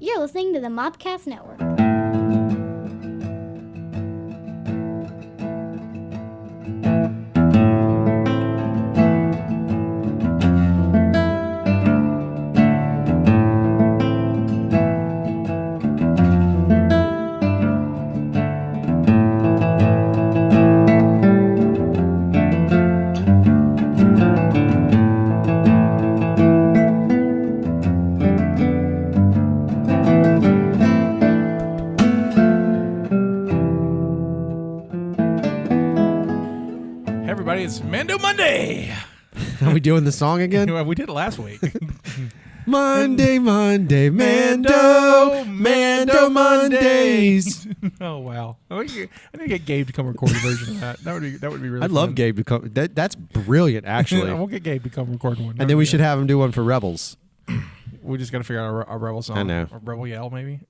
You're listening to the Mobcast Network. It's Mando Monday. Are we doing the song again? We did it last week. Monday, Mando Mondays. Oh wow! I need to get Gabe to come record a version of that. That would be really. I'd love fun. Gabe to come. That's brilliant, actually. We'll get Gabe to come record one. And then we should have him do one for Rebels. We just got to figure out a Rebel song. I know. A Rebel Yell, maybe.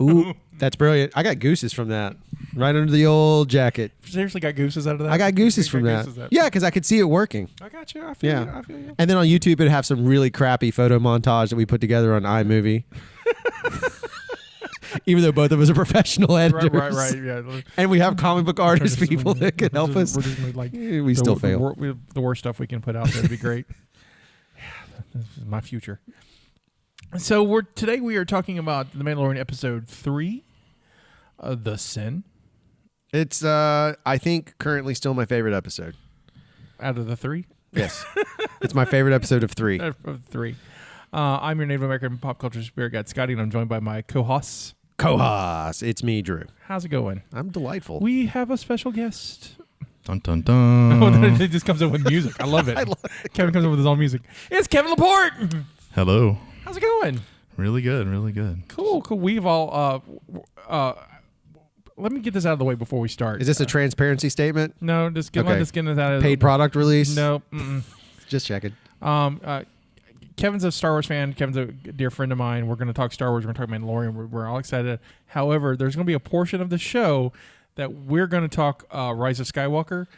Ooh, that's brilliant. I got gooses from that. Right under the old jacket. Seriously, got gooses out of that? I got gooses from that. Yeah, because I could see it working. I got you. I feel you. I feel you. And then on YouTube, it'd have some really crappy photo montage that we put together on iMovie. Even though both of us are professional editors. Right. Yeah. And we have comic book artist people that can help us. We're just like, we still fail. The worst stuff we can put out there would be great. This is my future. So today we are talking about The Mandalorian Episode 3, The Sin. It's, I think, currently still my favorite episode. Out of the 3? Yes. It's my favorite episode of 3. Of 3. I'm your Native American pop culture spirit guide, Scotty, and I'm joined by my co-hosts. It's me, Drew. How's it going? I'm delightful. We have a special guest. Dun, dun, dun. Oh, it just comes in with music. I love it. Kevin comes in with his own music. It's Kevin Laporte. Hello. How's it going? Really good, really good. Cool. We've all... let me get this out of the way before we start. Is this a transparency statement? No, just get this out of the paid product release? No. Just checking. Kevin's a Star Wars fan. Kevin's a dear friend of mine. We're going to talk Star Wars. We're going to talk Mandalorian. We're all excited. However, there's going to be a portion of the show that we're going to talk Rise of Skywalker,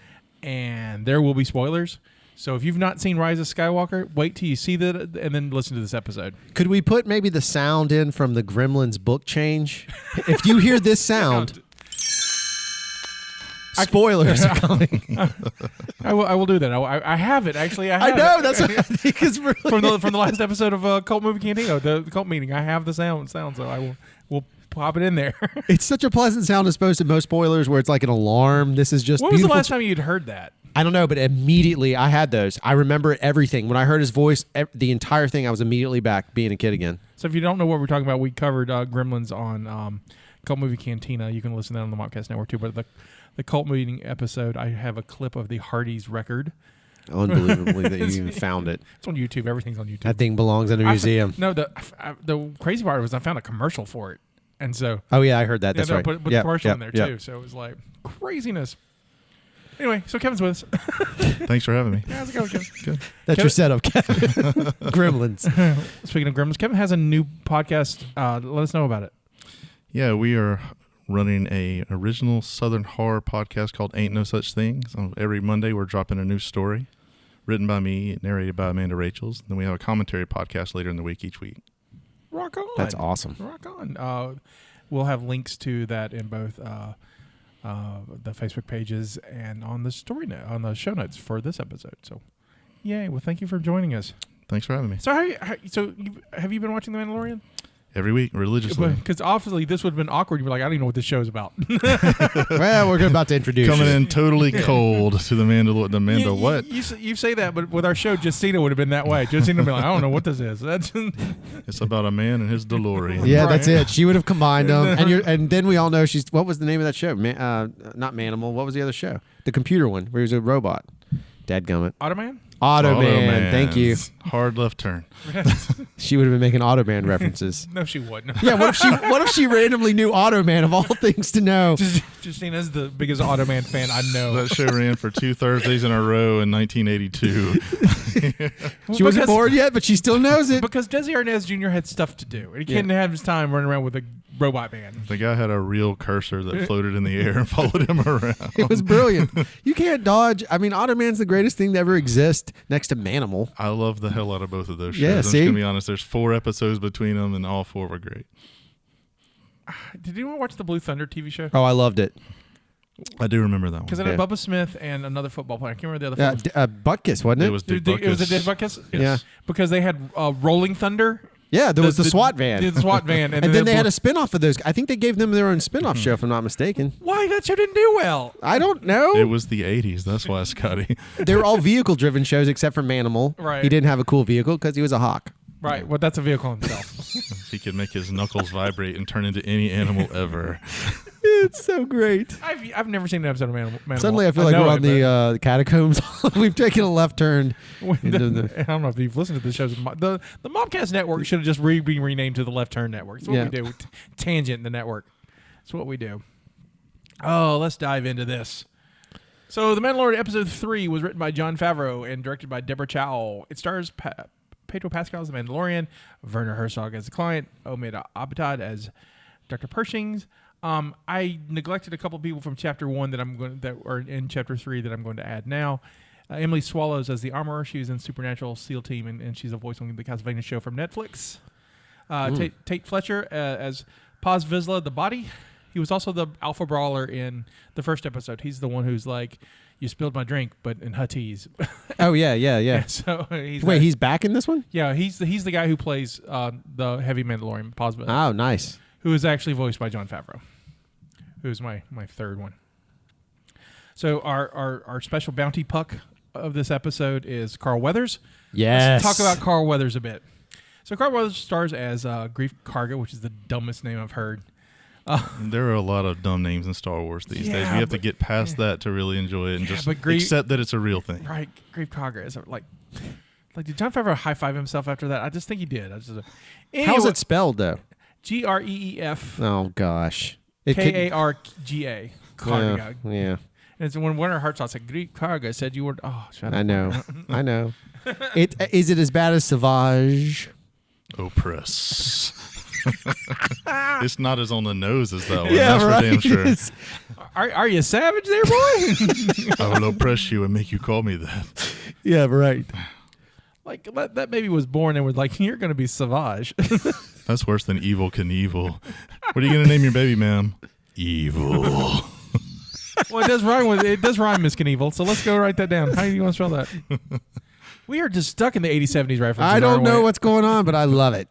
and there will be spoilers. So if you've not seen Rise of Skywalker, wait till you see that and then listen to this episode. Could we put maybe the sound in from the Gremlins book change? If you hear this sound, spoilers are coming. I will do that. I have it, actually. I know. That's what I think is really... From the last episode of Cult Movie Cantina, the cult meeting. I have the sound, so I will pop it in there. It's such a pleasant sound as opposed to most spoilers where it's like an alarm. This is just When was the last time you'd heard that? I don't know, but immediately I had those. I remember everything. When I heard his voice, the entire thing, I was immediately back being a kid again. So if you don't know what we're talking about, we covered Gremlins on Cult Movie Cantina. You can listen to that on the Mobcast Network too. But the cult meeting episode, I have a clip of the Hardy's record. Unbelievably that you even found it. It's on YouTube. Everything's on YouTube. That thing belongs in a museum. The crazy part was I found a commercial for it. And so... Oh, yeah, I heard that. That's right. Put the commercial in there too. So it was like craziness. Anyway, so Kevin's with us. Thanks for having me. Yeah, how's it going, Kevin? Good. That's your setup, Kevin. Gremlins. Speaking of Gremlins, Kevin has a new podcast. Let us know about it. Yeah, we are running a original Southern horror podcast called Ain't No Such Thing. So every Monday we're dropping a new story written by me, narrated by Amanda Rachels. Then we have a commentary podcast later in the week each week. Rock on. That's awesome. Rock on. We'll have links to that in both the Facebook pages and on the on the show notes for this episode. So, yay! Well, thank you for joining us. Thanks for having me. So, have you been watching The Mandalorian? Every week, religiously. Because obviously this would have been awkward. You'd be like, I don't even know what this show is about. Well, we're about to introduce Coming in totally cold to the Mando what? You say that, but with our show, Justina would have been that way. Justina would be like, I don't know what this is. That's It's about a man and his DeLorean. Yeah, that's it. She would have combined them. And then we all know what was the name of that show? Not Manimal. What was the other show? The computer one where he was a robot. Dadgummit. Automan? Automan. Thank you. Hard left turn. She would have been making Automan references. No, she wouldn't. Yeah, what if she randomly knew Automan of all things to know? Justina's the biggest Automan fan I know. That show ran for 2 Thursdays in a row in 1982. She wasn't bored yet, but she still knows it. Because Desi Arnaz Jr. had stuff to do. And he couldn't have his time running around with a robot band. The guy had a real cursor that floated in the air and followed him around. It was brilliant. You can't dodge. I mean, Automan's the greatest thing to ever exist next to Manimal. I love the hell out of both of those shows. Yeah, I'm see? just going to be honest. There's 4 episodes between them, and all 4 were great. Did anyone watch the Blue Thunder TV show? Oh, I loved it. I do remember that one. Because it had Bubba Smith and another football player. I can't remember the other football Butkus, wasn't it? It was Dick It was a Butkus. Dick Butkus? Yeah. Because they had Rolling Thunder. Yeah, there was the SWAT van. The SWAT van. And then they had a spin-off of those. I think they gave them their own spin-off show, if I'm not mistaken. Why? That show didn't do well. I don't know. It was the 80s. That's why, Scotty. They were all vehicle-driven shows except for Manimal. Right. He didn't have a cool vehicle because he was a hawk. Right. Well, that's a vehicle himself. He could make his knuckles vibrate and turn into any animal ever. It's so great. I've never seen an episode of Manimal. Suddenly I feel like we're on the catacombs. We've taken a left turn. I don't know if you've listened to the shows. The Mobcast Network should have just been renamed to the Left Turn Network. That's what we do. Tangent the network. That's what we do. Oh, let's dive into this. So, The Mandalorian Episode 3 was written by Jon Favreau and directed by Deborah Chow. It stars Pedro Pascal as the Mandalorian, Werner Herzog as the client, Omid Abtad as Dr. Pershing. I neglected a couple people from Chapter 1 that are in Chapter 3 that I'm going to add now. Emily Swallows as the armorer. She was in Supernatural SEAL Team, and she's a voice on the Castlevania show from Netflix. Tate Fletcher as Paz Vizsla, the body. He was also the alpha brawler in the first episode. He's the one who's like, you spilled my drink, but in Huttese. Oh, yeah. So he's back in this one? Yeah, he's the guy who plays the heavy Mandalorian, Paz Vizsla. Oh, nice. Who is actually voiced by Jon Favreau, who's my third one. So our special bounty puck of this episode is Carl Weathers. Yes. Let's talk about Carl Weathers a bit. So Carl Weathers stars as Grief Karga, which is the dumbest name I've heard. There are a lot of dumb names in Star Wars these days. We have to get past that to really enjoy it and just accept that it's a real thing. Right. Grief Karga is like did Jon Favreau high-five himself after that? I just think he did. Anyway, how's it spelled, though? Greef. Oh, gosh. Karga. Karga. Yeah. And it's when Werner Herzog said Grief Karga, said you were. Oh, shut up. I know. I know. Is it as bad as Savage? Oppress. It's not as on the nose as that one. Yeah, that's right. for damn sure. Are you savage there, boy? I will oppress you and make you call me that. Yeah, right. Like that baby was born and was like, you're going to be Savage. That's worse than Evil Knievel. What are you going to name your baby, ma'am? Evil. Well, it does rhyme, Miss Knievel. So let's go write that down. How do you want to spell that? We are just stuck in the 80s, 70s references. I don't know what's going on, but I love it.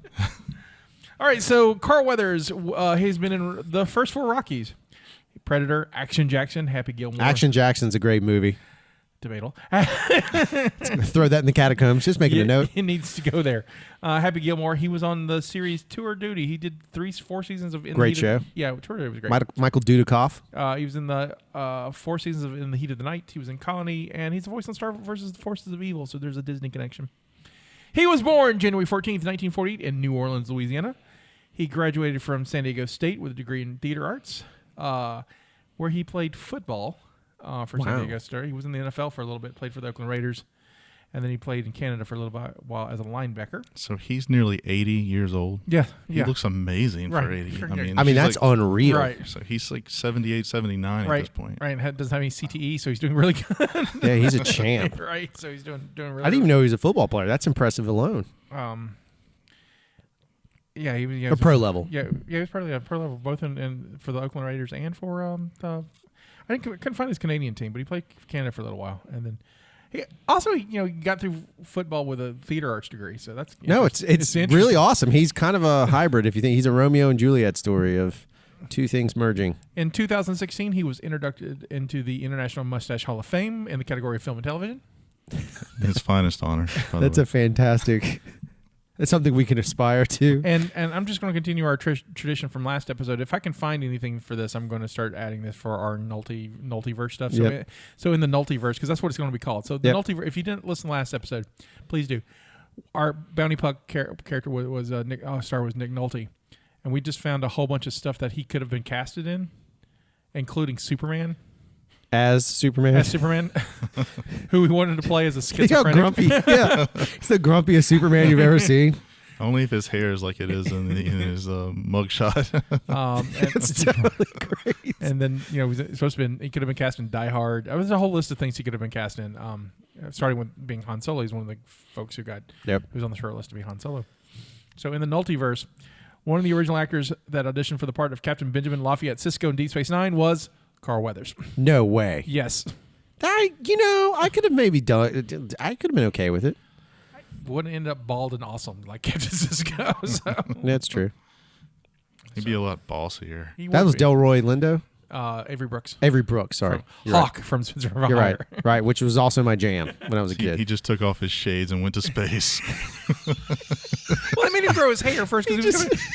All right, so Carl Weathers, he's been in the first 4 Rockies. Predator, Action Jackson, Happy Gilmore. Action Jackson's a great movie. Debatable. Throw that in the catacombs. Just making a note. It needs to go there. Happy Gilmore, he was on the series Tour Duty. He did 4 seasons of... Great show. Yeah, Tour Duty was great. Michael Dudikoff. He was in the 4 seasons of In the Heat of the Night. He was in Colony, and he's the voice on Star Wars versus the Forces of Evil, so there's a Disney connection. He was born January 14th, 1948 in New Orleans, Louisiana. He graduated from San Diego State with a degree in theater arts, where he played football for San Diego State. He was in the NFL for a little bit, played for the Oakland Raiders, and then he played in Canada for a little while as a linebacker. So he's nearly 80 years old. Yeah. He looks amazing for 80. Sure, I mean, that's like, unreal. Right. So he's like 78, 79 at this point. Right, and doesn't have any CTE, so he's doing really good. Yeah, he's a champ. Right, so he's doing really I didn't even know he was a football player. That's impressive alone. Yeah, he was A pro level. Yeah, he was probably a pro level, both in for the Oakland Raiders and for I couldn't find his Canadian team, but he played for Canada for a little while, and then he also got through football with a theater arts degree. So that's it's really awesome. He's kind of a hybrid. If you think he's a Romeo and Juliet story of two things merging. In 2016, he was inducted into the International Mustache Hall of Fame in the category of film and television. His finest honor. That's a fantastic. It's something we can aspire to. And I'm just going to continue our tradition from last episode. If I can find anything for this, I'm going to start adding this for our Nolteverse stuff. So, so in the Nolteverse, because that's what it's going to be called. So the Nolteverse, if you didn't listen to last episode, please do. Our Bounty Puck character was Nick Nolte. And we just found a whole bunch of stuff that he could have been casted in, including Superman. as Superman. as Superman, who he wanted to play as a See how schizophrenic. grumpy? Yeah, he's the grumpiest Superman you've ever seen. Only if his hair is like it is in his mugshot. It's totally crazy. And then he was supposed to be. He could have been cast in Die Hard. There's a whole list of things he could have been cast in. Starting with being Han Solo. He's one of the folks who who's on the short list to be Han Solo. So in the Nolteverse, one of the original actors that auditioned for the part of Captain Benjamin Lafayette Sisko in Deep Space Nine was Carl Weathers. No way. Yes. I could have maybe done it. I could have been okay with it. Wouldn't end up bald and awesome like Captain Sisko. So. That's true. He'd be a lot bossier. That was Delroy Lindo. Avery Brooks. Avery Brooks, sorry. You're Hawk right. From Spencer for You're Hire. right, which was also my jam when I was a kid. He just took off his shades and went to space. Well, they made him grow his hair first because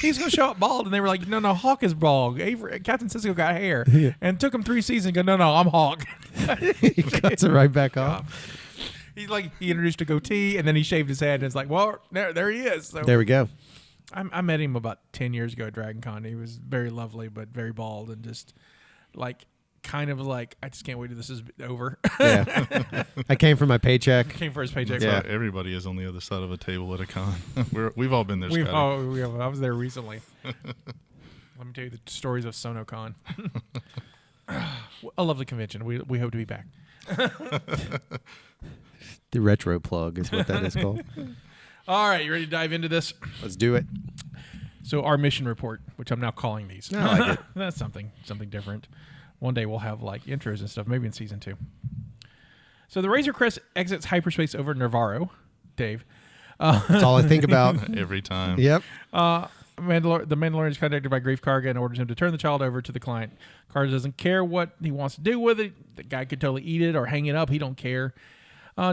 he was going to show up bald, and they were like, no, Hawk is bald. Captain Sisko got hair. Yeah. And took him 3 seasons and go, no, I'm Hawk. He cuts it right back off. He introduced a goatee, and then he shaved his head, and it's like, well, there he is. So there we go. I met him about 10 years ago at Dragon Con. He was very lovely, but very bald, and just kind of like, I just can't wait till this is over. Yeah. I came for my paycheck. Came for his paycheck. Yeah. Everybody is on the other side of a table at a con. We've all been there, Scotty. I was there recently. Let me tell you the stories of SonoCon. A lovely convention. We hope to be back. The retro plug is what that is called. All right, you ready to dive into this? Let's do it. So our mission report, which I'm now calling these. I like it. That's something different. One day we'll have intros and stuff, maybe in season 2. So the Razor Crest exits hyperspace over Navarro. Dave. That's all I think about. Every time. Yep. The Mandalorian is contacted by Greef Karga and orders him to turn the child over to the client. Karga doesn't care what he wants to do with it. The guy could totally eat it or hang it up. He don't care.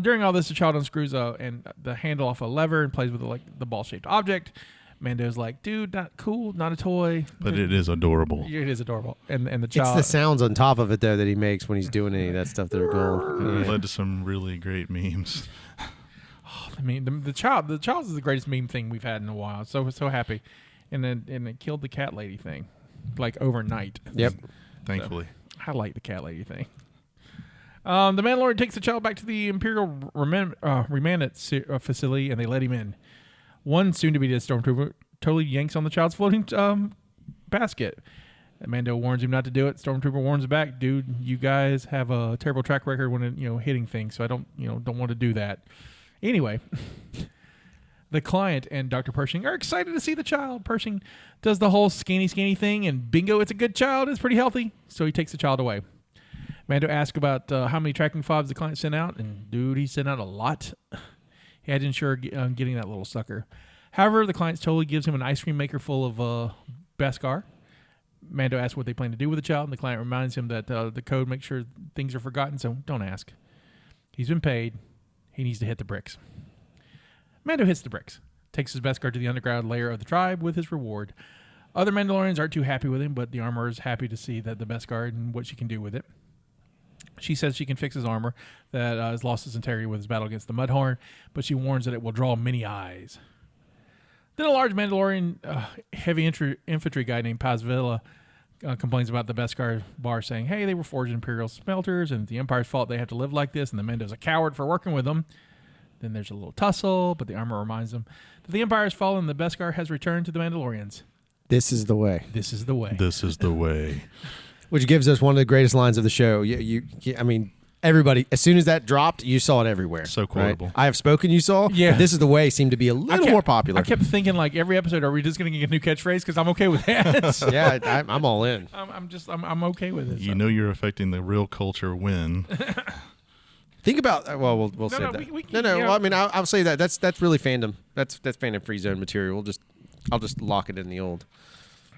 During all this, the child unscrews the handle off a lever and plays with the ball-shaped object. Mando's like, dude, not cool, not a toy. But it is adorable. It is adorable. And the child... It's the sounds on top of it, though, that he makes when he's doing any of that stuff that are cool. It led to some really great memes. I mean, the child is the greatest meme thing we've had in a while. So happy. And it killed the cat lady thing, overnight. Yep. Thankfully. So, I like the cat lady thing. The Mandalorian takes the child back to the Imperial remand facility, and they let him in. One soon-to-be dead stormtrooper totally yanks on the child's floating basket. Mando warns him not to do it. Stormtrooper warns back, dude, you guys have a terrible track record when hitting things, so I don't want to do that. Anyway, the client and Dr. Pershing are excited to see the child. Pershing does the whole scanny thing, and bingo, it's a good child. It's pretty healthy, so he takes the child away. Mando asks about how many tracking fobs the client sent out, and dude, he sent out a lot. He had to ensure getting that little sucker. However, the client totally gives him an ice cream maker full of becaue. Mando asks what they plan to do with the child, and the client reminds him that the code makes sure things are forgotten, so don't ask. He's been paid. He needs to hit the bricks. Mando hits the bricks, takes his becaue to the underground layer of the tribe with his reward. Other Mandalorians aren't too happy with him, but the armorer is happy to see that the becaue and what she can do with it. She says she can fix his armor that has lost its integrity with his battle against the Mudhorn, but she warns that it will draw many eyes. Then a large Mandalorian heavy infantry guy named Paz Villa complains about the Beskar bar, saying, hey, they were forged in Imperial smelters, and it's the Empire's fault they have to live like this, and the Mando's a coward for working with them. Then there's a little tussle, but the armor reminds them that the Empire has fallen and the Beskar has returned to the Mandalorians. This is the way. This is the way. This is the way. Which gives us one of the greatest lines of the show. I mean, everybody, as soon as that dropped, you saw it everywhere. So quotable. Right? I have spoken, you saw. Yeah. This is the way seemed to be a little more popular. I kept thinking, every episode, are we just going to get a new catchphrase? Because I'm okay with that. Yeah, I'm all in. I'm okay with it. You know you're affecting the real culture when. Think about, we'll say that. Well, I mean, I'll say that. That's really fandom. That's Fandom Freezone material. I'll just lock it in the old.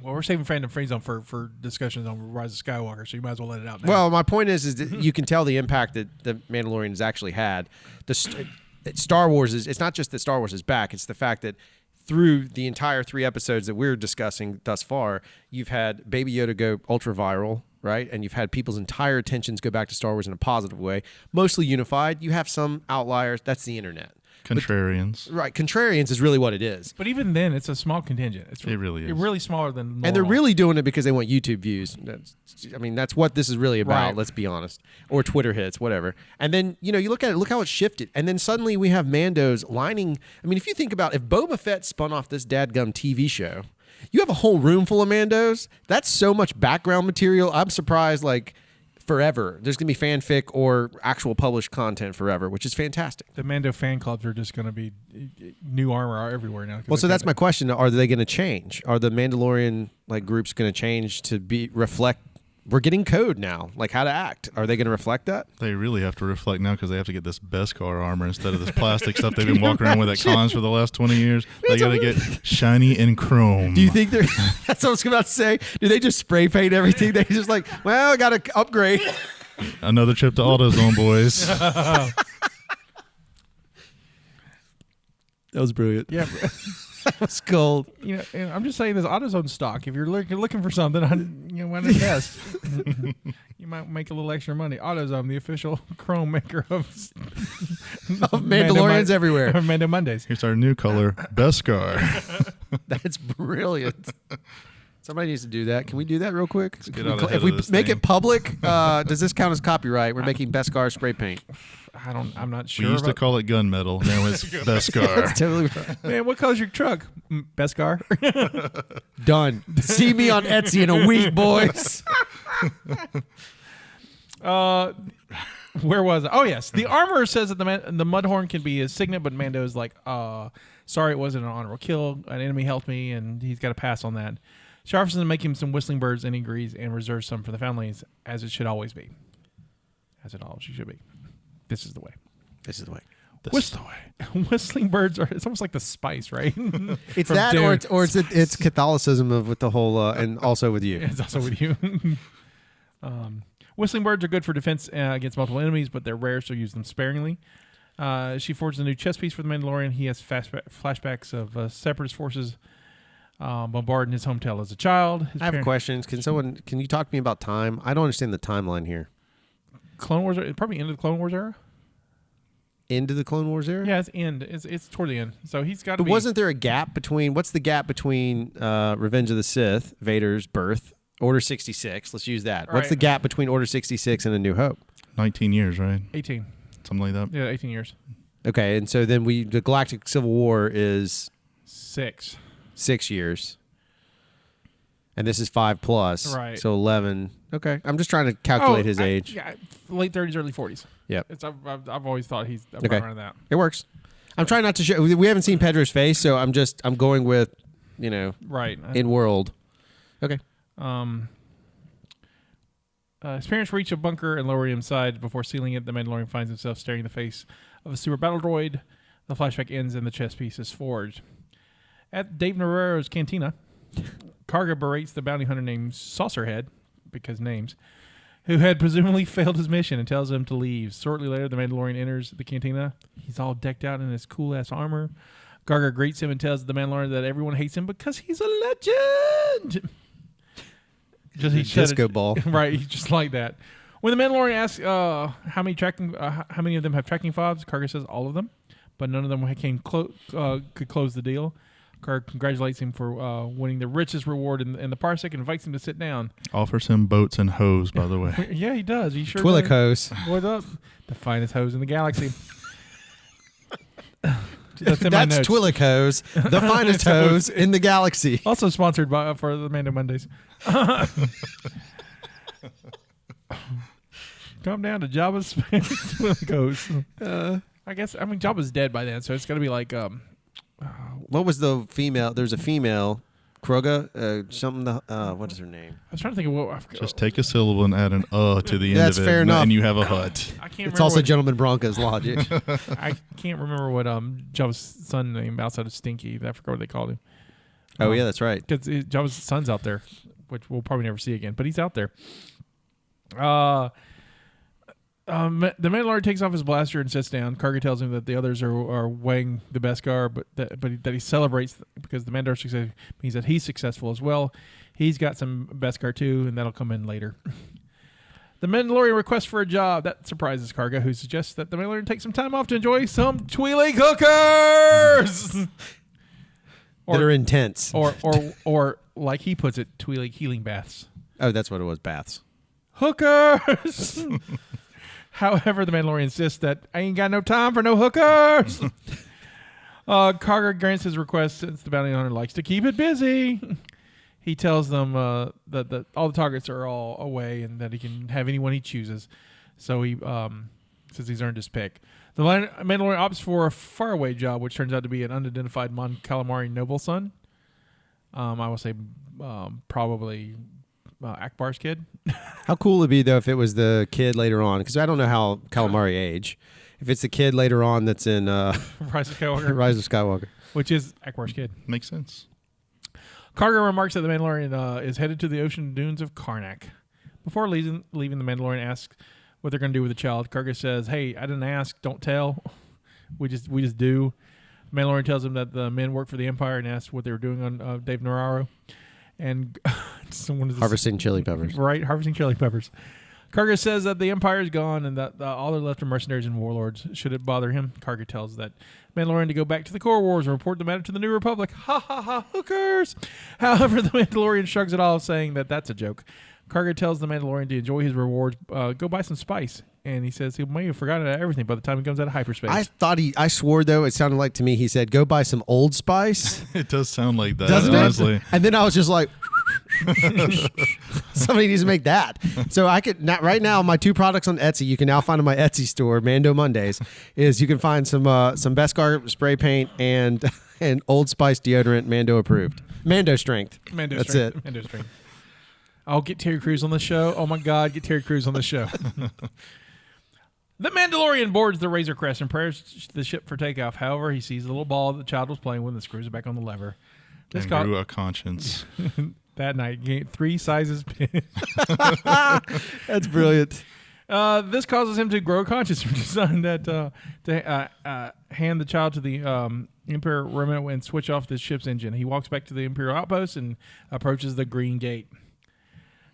Well, we're saving Fandom Freezone for discussions on Rise of Skywalker, so you might as well let it out now. Well, my point is that you can tell the impact that the Mandalorian has actually had. Star Wars it's not just that Star Wars is back, it's the fact that through the entire 3 episodes that we're discussing thus far, you've had Baby Yoda go ultra viral, right? And you've had people's entire attentions go back to Star Wars in a positive way, mostly unified. You have some outliers. That's the internet. Contrarians. Right, contrarians is really what it is. But even then, it's a small contingent. It really is. It's really smaller than normal. And they're really doing it because they want YouTube views. That's what this is really about, Right. let's be honest. Or Twitter hits, whatever. And then, you look at it, look how it shifted. And then suddenly we have Mandos lining. I mean, if you think about if Boba Fett spun off this dadgum TV show, you have a whole room full of Mandos. That's so much background material. I'm surprised, forever. There's going to be fanfic or actual published content forever, which is fantastic. The Mando fan clubs are just going to be new armor everywhere now. Well, so that's my question. Are they going to change? Are the Mandalorian groups going to change to reflect? We're getting code now, how to act. Are they going to reflect that? They really have to reflect now because they have to get this Beskar armor instead of this plastic stuff they've been walking around with at cons for the last 20 years. They got to get shiny and chrome. Do you think they're? That's what I was about to say. Do they just spray paint everything? They just I got to upgrade. Another trip to AutoZone, boys. That was brilliant. Yeah. That was gold. I'm just saying this AutoZone stock. If you're looking for something, why not invest? You might make a little extra money. AutoZone, the official Chrome maker of Mandalorians everywhere. Mando Mondays. Here's our new color, Beskar. That's brilliant. Somebody needs to do that. Can we do that real quick? get out ahead If we of this make thing. it public, does this count as copyright? We're making Beskar spray paint. I'm not sure. We used to about- call it gunmetal. Now it's Beskar. That's totally right. Man, what color's your truck? Best car. Done. See me on Etsy in a week, boys. Where was it? Oh, yes. The armorer says that the Mudhorn can be his signet, but Mando's like, sorry, it wasn't an honorable kill. An enemy helped me, and he's got to pass on that. She offers to make him some whistling birds, and he agrees and reserves some for the families, as it should always be. As it always should be. This is the way. This is the way. This is the way. Whistling birds it's almost like the spice, right? It's From that, Dune. or it's Catholicism with the whole, and also with you. It's also with you. Whistling birds are good for defense against multiple enemies, but they're rare, so use them sparingly. She forges a new chess piece for the Mandalorian. He has flashbacks of Separatist forces bombarding his hometown as a child. I have questions. Can you talk to me about time? I don't understand the timeline here. Clone Wars, probably into the Clone Wars era. Into the Clone Wars era? Yeah, it's toward the end. So he's got to But be. wasn't there a gap between, what's the gap between Revenge of the Sith, Vader's birth, Order 66? Let's use that. What's Right. the gap between Order 66 and A New Hope? 19 years, right? 18? Something like that. Yeah, 18 years. Okay, and so then the Galactic Civil War is 6. 6 years. And this is 5 plus. Right. So 11. Okay. I'm just trying to calculate his age. Yeah, late 30s, early 40s. Yep. I've always thought he's Okay. around that. It works. I'm trying not to show. We haven't seen Pedro's face, so I'm going with, Right. in world. Okay. His parents reach a bunker and lower him inside. Before sealing it, the Mandalorian finds himself staring in the face of a super battle droid. The flashback ends and the chess piece is forged. At Dave Navarro's cantina, Karga berates the bounty hunter named Saucerhead, because names, who had presumably failed his mission and tells him to leave. Shortly later, the Mandalorian enters the cantina. He's all decked out in his cool-ass armor. Karga greets him and tells the Mandalorian that everyone hates him because he's a legend. Just he Disco ball. Right, he's just like that. When the Mandalorian asks how many of them have tracking fobs, Karga says all of them, but none of them could close the deal. Karga congratulates him for winning the richest reward in the parsec and invites him to sit down. Offers him boats and hoes, by the way. Yeah, he does. He sure Twillick does. hose. What up? The finest hose in the galaxy. That's in my That's notes. Twillick hose, the finest hose in the galaxy. Also sponsored for the Mando Mondays. Come down to Jabba's Twillick hose. I guess Jabba's dead by then, so it's gonna be like What was the female? There's a female, Kroga, something. What is her name? I was trying to think of what. Just take a syllable and add an to the end That's of it, fair and, enough. and you have a hut. I can't. It's remember also what, Gentleman Bronco's logic. I can't remember what Jabba's son name outside of Stinky. I forgot what they called him. Oh yeah, that's right. Because Jabba's son's out there, which we'll probably never see again. But he's out there. The Mandalorian takes off his blaster and sits down. Karga tells him that the others are weighing the Beskar, but that he celebrates because the Mandalorian success means that he's successful as well. He's got some Beskar too, and that'll come in later. The Mandalorian requests for a job. That surprises Karga, who suggests that the Mandalorian take some time off to enjoy some Twi'lek hookers. That are intense. Or like he puts it, Twi'lek healing baths. Oh, that's what it was, baths. Hookers! However, the Mandalorian insists that I ain't got no time for no hookers. Karga grants his request since the bounty hunter likes to keep it busy. He tells them that all the targets are all away and that he can have anyone he chooses. So he since he's earned his pick. The Mandalorian opts for a faraway job, which turns out to be an unidentified Mon Calamari noble son. I will say probably Akbar's kid. How cool would it be, though, if it was the kid later on? Because I don't know how calamari age. If it's the kid later on that's in Rise of Skywalker. Rise of Skywalker. Which is Akbar's kid. Makes sense. Karga remarks that the Mandalorian is headed to the ocean dunes of Karnak. Before leaving, the Mandalorian asks what they're going to do with the child. Karga says, "Hey, I didn't ask. Don't tell. We just do." Mandalorian tells him that the men work for the Empire and asks what they were doing on Dave Navarro. And harvesting chili peppers. Right, harvesting chili peppers. Karga says that the Empire is gone and that all they're left are mercenaries and warlords. Should it bother him, Karga tells that Mandalorian to go back to the core wars and report the matter to the New Republic. Ha ha ha, hookers! However, the Mandalorian shrugs it off, saying that that's a joke. Karga tells the Mandalorian to enjoy his rewards, go buy some spice. And he says he may have forgotten everything by the time he comes out of hyperspace. I swore, though, it sounded like to me he said, go buy some Old Spice. It does sound like that, doesn't honestly. It? And then I was just like, somebody needs to make that. So I could, not right now, my 2 products on Etsy, you can now find in my Etsy store, Mando Mondays, is you can find some Beskar spray paint and Old Spice deodorant, Mando approved. Mando strength. That's it. Mando strength. I'll get Terry Crews on the show. Oh, my God, get Terry Crews on the show. The Mandalorian boards the Razor Crest and prepares the ship for takeoff. However, he sees the little ball the child was playing with and screws it back on the lever. And grew a conscience. That night, gained 3 sizes big. That's brilliant. This causes him to grow a conscience from deciding that to hand the child to the Imperial remnant and switch off the ship's engine. He walks back to the Imperial outpost and approaches the Green Gate.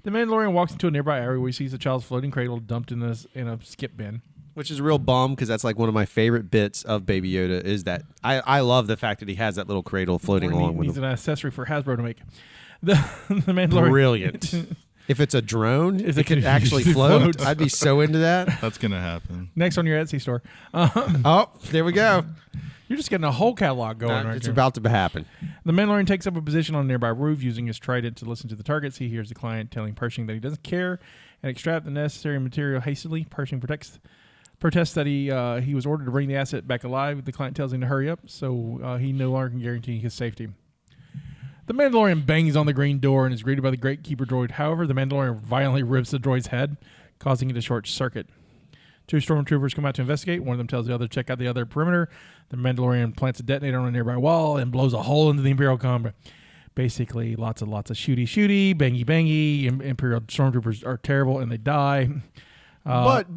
The Mandalorian walks into a nearby area where he sees the child's floating cradle dumped in a skip bin. Which is a real bum because that's like one of my favorite bits of Baby Yoda is that I love the fact that he has that little cradle floating along with him. He's an accessory for Hasbro to make. The Mandalorian. Brilliant. If it's a drone, if it could actually float, I'd be so into that. That's going to happen. Next on your Etsy store. Oh, there we go. You're just getting a whole catalog going right It's here. about to happen. The Mandalorian takes up a position on a nearby roof using his trident to listen to the targets. He hears the client telling Pershing that he doesn't care and extract the necessary material hastily. Pershing protests that he was ordered to bring the asset back alive. The client tells him to hurry up, so he no longer can guarantee his safety. The Mandalorian bangs on the green door and is greeted by the Great Keeper droid. However, the Mandalorian violently rips the droid's head, causing it to short circuit. 2 stormtroopers come out to investigate. One of them tells the other to check out the other perimeter. The Mandalorian plants a detonator on a nearby wall and blows a hole into the Imperial combat. Basically, lots of shooty, bangy. Imperial stormtroopers are terrible and they die. But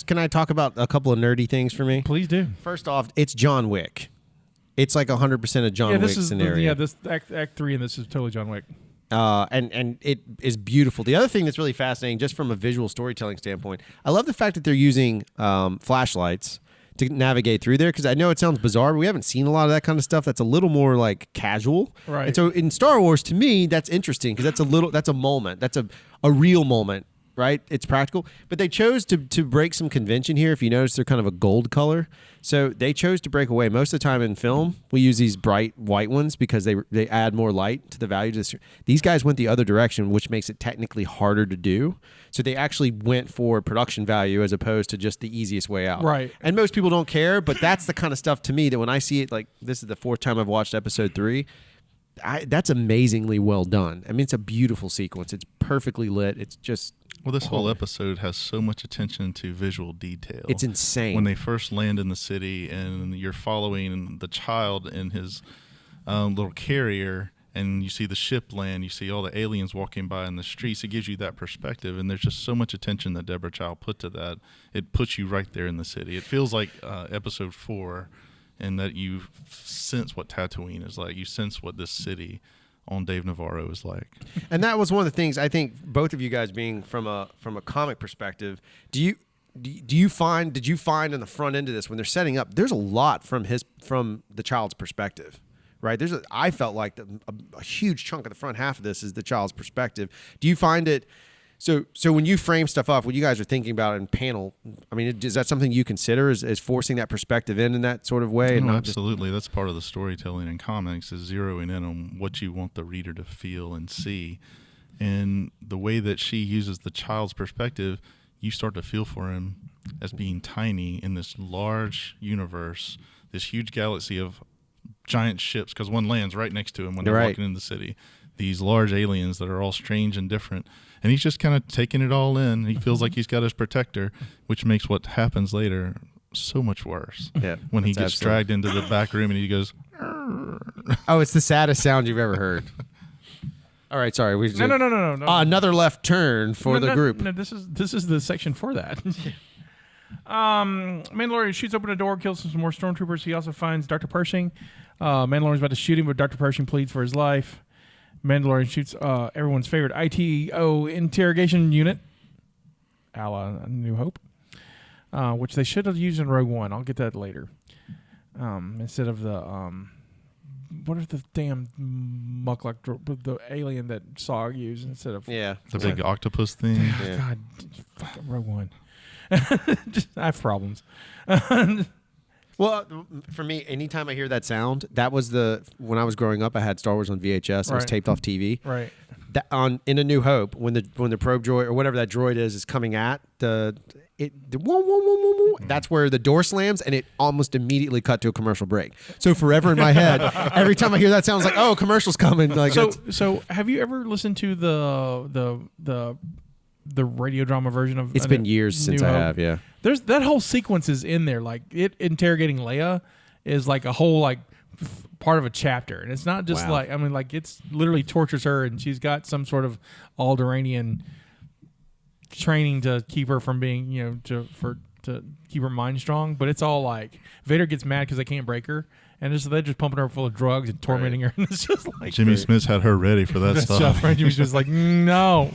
can I talk about a couple of nerdy things for me? Please do. First off, it's John Wick. It's like 100% a John Wick scenario. This Act 3 and this is totally John Wick. And it is beautiful. The other thing that's really fascinating, just from a visual storytelling standpoint, I love the fact that they're using flashlights to navigate through there, because I know it sounds bizarre, but we haven't seen a lot of that kind of stuff. That's a little more like casual. Right. And so in Star Wars, to me, that's interesting because that's a moment. That's a real moment. Right? It's practical. But they chose to break some convention here. If you notice, they're kind of a gold color. So they chose to break away. Most of the time in film, we use these bright white ones because they add more light to the value. These guys went the other direction, which makes it technically harder to do. So they actually went for production value as opposed to just the easiest way out. Right. And most people don't care, but that's the kind of stuff to me that when I see it, like this is the 4th time I've watched episode 3, that's amazingly well done. I mean, it's a beautiful sequence. It's perfectly lit. It's just... Well, this whole episode has so much attention to visual detail. It's insane. When they first land in the city and you're following the child in his little carrier and you see the ship land, you see all the aliens walking by in the streets, it gives you that perspective. And there's just so much attention that Deborah Chow put to that. It puts you right there in the city. It feels like episode 4 and that you sense what Tatooine is like. You sense what this city on Dave Navarro is like. And that was one of the things, I think, both of you guys being from a comic perspective, did you find in the front end of this when they're setting up, there's a lot from the child's perspective, right? I felt like a huge chunk of the front half of this is the child's perspective. Do you find it? So when you frame stuff up, when you guys are thinking about it in panel, I mean, is that something you consider as forcing that perspective in that sort of way? No, absolutely. That's part of the storytelling in comics, is zeroing in on what you want the reader to feel and see. And the way that she uses the child's perspective, you start to feel for him as being tiny in this large universe, this huge galaxy of giant ships, because one lands right next to him when they're walking in the city. These large aliens that are all strange and different. And he's just kind of taking it all in. He feels like he's got his protector, which makes what happens later so much worse. Yeah, when he gets dragged into the back room and he goes, "Arr." Oh, it's the saddest sound you've ever heard. All right, sorry. No. Another left turn for the group. No, this is the section for that. Mandalorian shoots open a door, kills some more stormtroopers. He also finds Dr. Pershing. Mandalorian's about to shoot him, but Dr. Pershing pleads for his life. Mandalorian shoots everyone's favorite ITO interrogation unit, a la New Hope, which they should have used in Rogue One. I'll get that later. Instead of the what is the damn mucklak the alien that Saw used instead of the big octopus thing. Yeah. God, fucking Rogue One. I have problems. Well, for me, anytime I hear that sound, that was when I was growing up, I had Star Wars on VHS. It was taped off TV. Right. In A New Hope, when the probe droid or whatever that droid is coming at the whoa, whoa, whoa, whoa, whoa, that's where the door slams and it almost immediately cut to a commercial break. So forever in my head, every time I hear that sound, it's like, oh, commercial's coming. Like, so have you ever listened to the radio drama version of? It's been years since I have. Yeah. There's that whole sequence is in there. Like it interrogating Leia is like a whole like part of a chapter, and it's not just like it's literally tortures her, and she's got some sort of Alderaanian training to keep her from being to keep her mind strong. But it's all like Vader gets mad because they can't break her. And they're just pumping her full of drugs and tormenting her. And it's just like Jimmy Smith's had her ready for that stuff. Right? Jimmy Smith's like, no.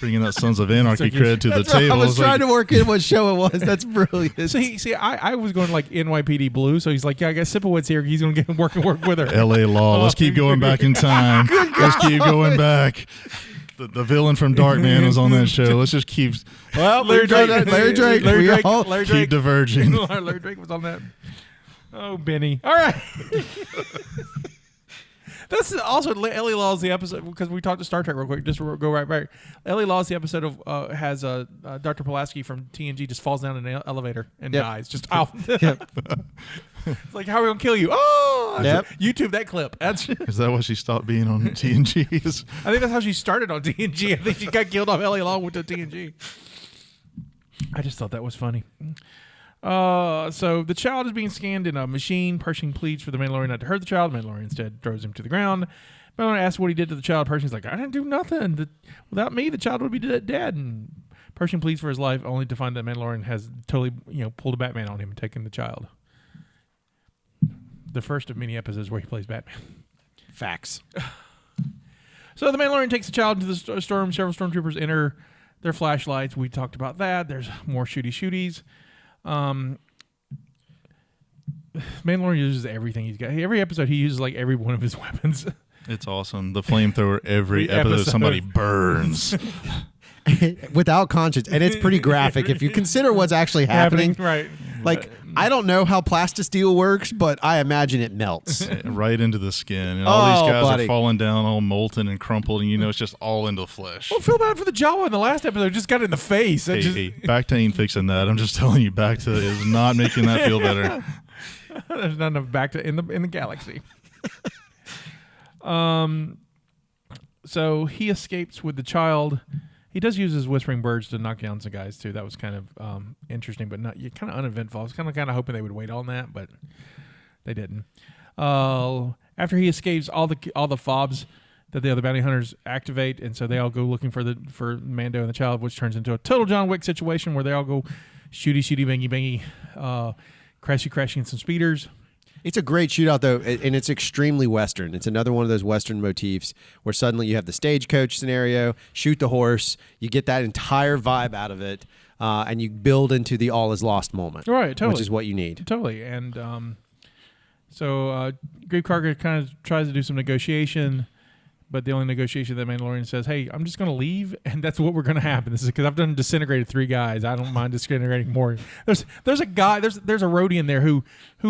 Bringing that Sons of Anarchy cred to the table. I was trying to work in what show it was. That's brilliant. See, I was going like NYPD Blue. So he's like, yeah, I got Sipowicz here. He's going to get work with her. L.A. Law. Let's keep going back in time. Let's keep going back. The villain from Darkman was on that show. Let's just keep. Well, Larry Drake. Keep diverging. Larry Drake was on that. Oh, Benny. All right. That's also Ellie Law's the episode, because we talked to Star Trek real quick. Just go right back. Ellie Law's the episode of has Dr. Pulaski from TNG just falls down an elevator and dies. Just out. It's like, how are we going to kill you? Oh, YouTube that clip. Is that why she stopped being on TNG? I think that's how she started on TNG. I think she got killed off Ellie Law with the TNG. I just thought that was funny. So the child is being scanned in a machine. Pershing pleads for the Mandalorian not to hurt the child. The Mandalorian instead throws him to the ground. Mandalorian asks what he did to the child. Pershing's like, I didn't do nothing. Without me, the child would be dead. And Pershing pleads for his life, only to find that Mandalorian has totally, pulled a Batman on him and taken the child. The first of many episodes where he plays Batman. Facts. So the Mandalorian takes the child into the storm. Several stormtroopers enter their flashlights. We talked about that. There's more shooties. Mandalorian uses everything he's got. Every episode he uses like every one of his weapons. It's awesome. The flamethrower every episode somebody burns. Without conscience. And it's pretty graphic if you consider what's actually happening. Right. Like, I don't know how plastisteel works, but I imagine it melts. Right into the skin. And all these guys are falling down all molten and crumpled, and it's just all into the flesh. Well, feel bad for the Jawa in the last episode. Just got it in the face. Hey, back to ain't fixing that. I'm just telling you, back to is not making that feel better. There's not enough back to in the galaxy. So he escapes with the child. He does use his whispering birds to knock down some guys too. That was kind of interesting, but not kind of uneventful. I was kind of hoping they would wait on that, but they didn't. After he escapes, all the fobs that the other bounty hunters activate, and so they all go looking for Mando and the child, which turns into a total John Wick situation where they all go shooty, bangy, crashy in some speeders. It's a great shootout, though, and it's extremely Western. It's another one of those Western motifs where suddenly you have the stagecoach scenario, shoot the horse, you get that entire vibe out of it, and you build into the all is lost moment. Right, totally. Which is what you need. Totally. And so Grief Karga kind of tries to do some negotiation, but the only negotiation that Mandalorian says, hey, I'm just going to leave, and that's what we're going to happen. This is because I've done disintegrated 3 guys. I don't mind disintegrating more. There's a guy, there's a roadie in there who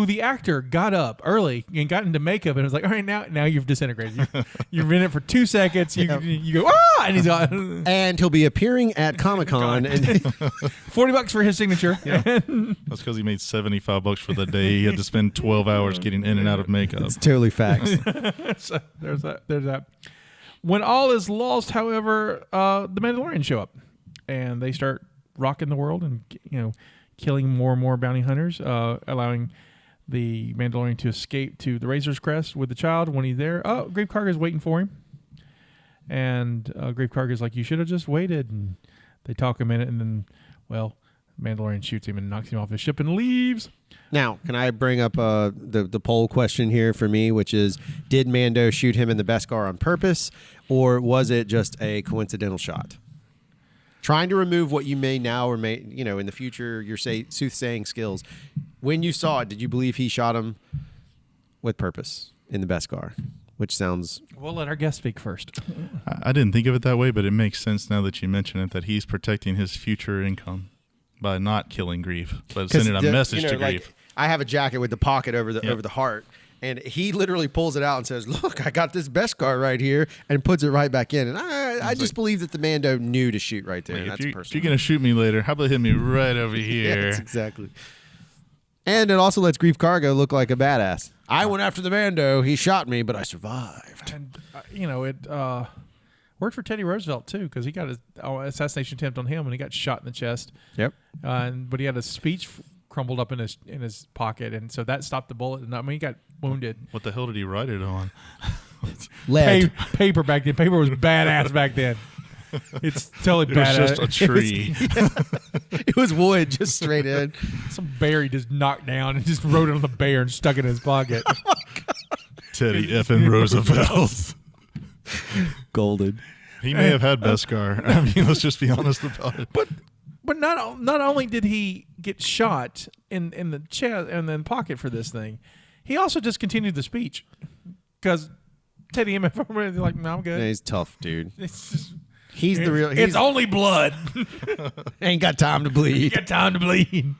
the actor got up early and got into makeup and was like, all right, now you've disintegrated. You've been in it for 2 seconds. You go, ah! And he's gone. And he'll be appearing at Comic-Con. and $40 for his signature. Yeah. That's because he made $75 for the day. He had to spend 12 hours getting in and out of makeup. It's totally facts. So there's that. When all is lost, however, the Mandalorians show up, and they start rocking the world and killing more and more bounty hunters, allowing the Mandalorian to escape to the Razor's Crest with the child. When he's there, Grief Karga is waiting for him, and Grief Karga is like, "You should have just waited." And they talk a minute, and then, Mandalorian shoots him and knocks him off his ship and leaves. Now, can I bring up the poll question here for me, which is, did Mando shoot him in the Beskar on purpose, or was it just a coincidental shot? Trying to remove what you may now or may, in the future, your soothsaying skills. When you saw it, did you believe he shot him with purpose in the Beskar? Which sounds... We'll let our guest speak first. I didn't think of it that way, but it makes sense now that you mention it, that he's protecting his future income by not killing Grief, but sending a message to Grief. I have a jacket with the pocket over the heart, and he literally pulls it out and says, "Look, I got this Beskar right here," and puts it right back in. And I just believe that the Mando knew to shoot right there. Like, if you're gonna shoot me later, how about hit me right over here? Yes, exactly. And it also lets Grief Karga look like a badass. I went after the Mando. He shot me, but I survived. And it worked for Teddy Roosevelt too, because he got an assassination attempt on him, and he got shot in the chest. Yep. But he had a speech crumbled up in his pocket, and so that stopped the bullet. And he got wounded. What the hell did he write it on? Lead. Paper back then. Paper was badass back then. It's totally badass. It was just a tree. It was wood, just straight in. Some bear he just knocked down and just wrote it on the bear and stuck it in his pocket. Oh my God. Teddy effing Roosevelt. Golden. He may have had Beskar. I mean, let's just be honest about it. But not only did he get shot in the chest and then pocket for this thing, he also just continued the speech because Teddy MF is like, "No, I'm good." Yeah, he's tough, dude. He's the real. It's only blood. Ain't got time to bleed. Ain't got time to bleed.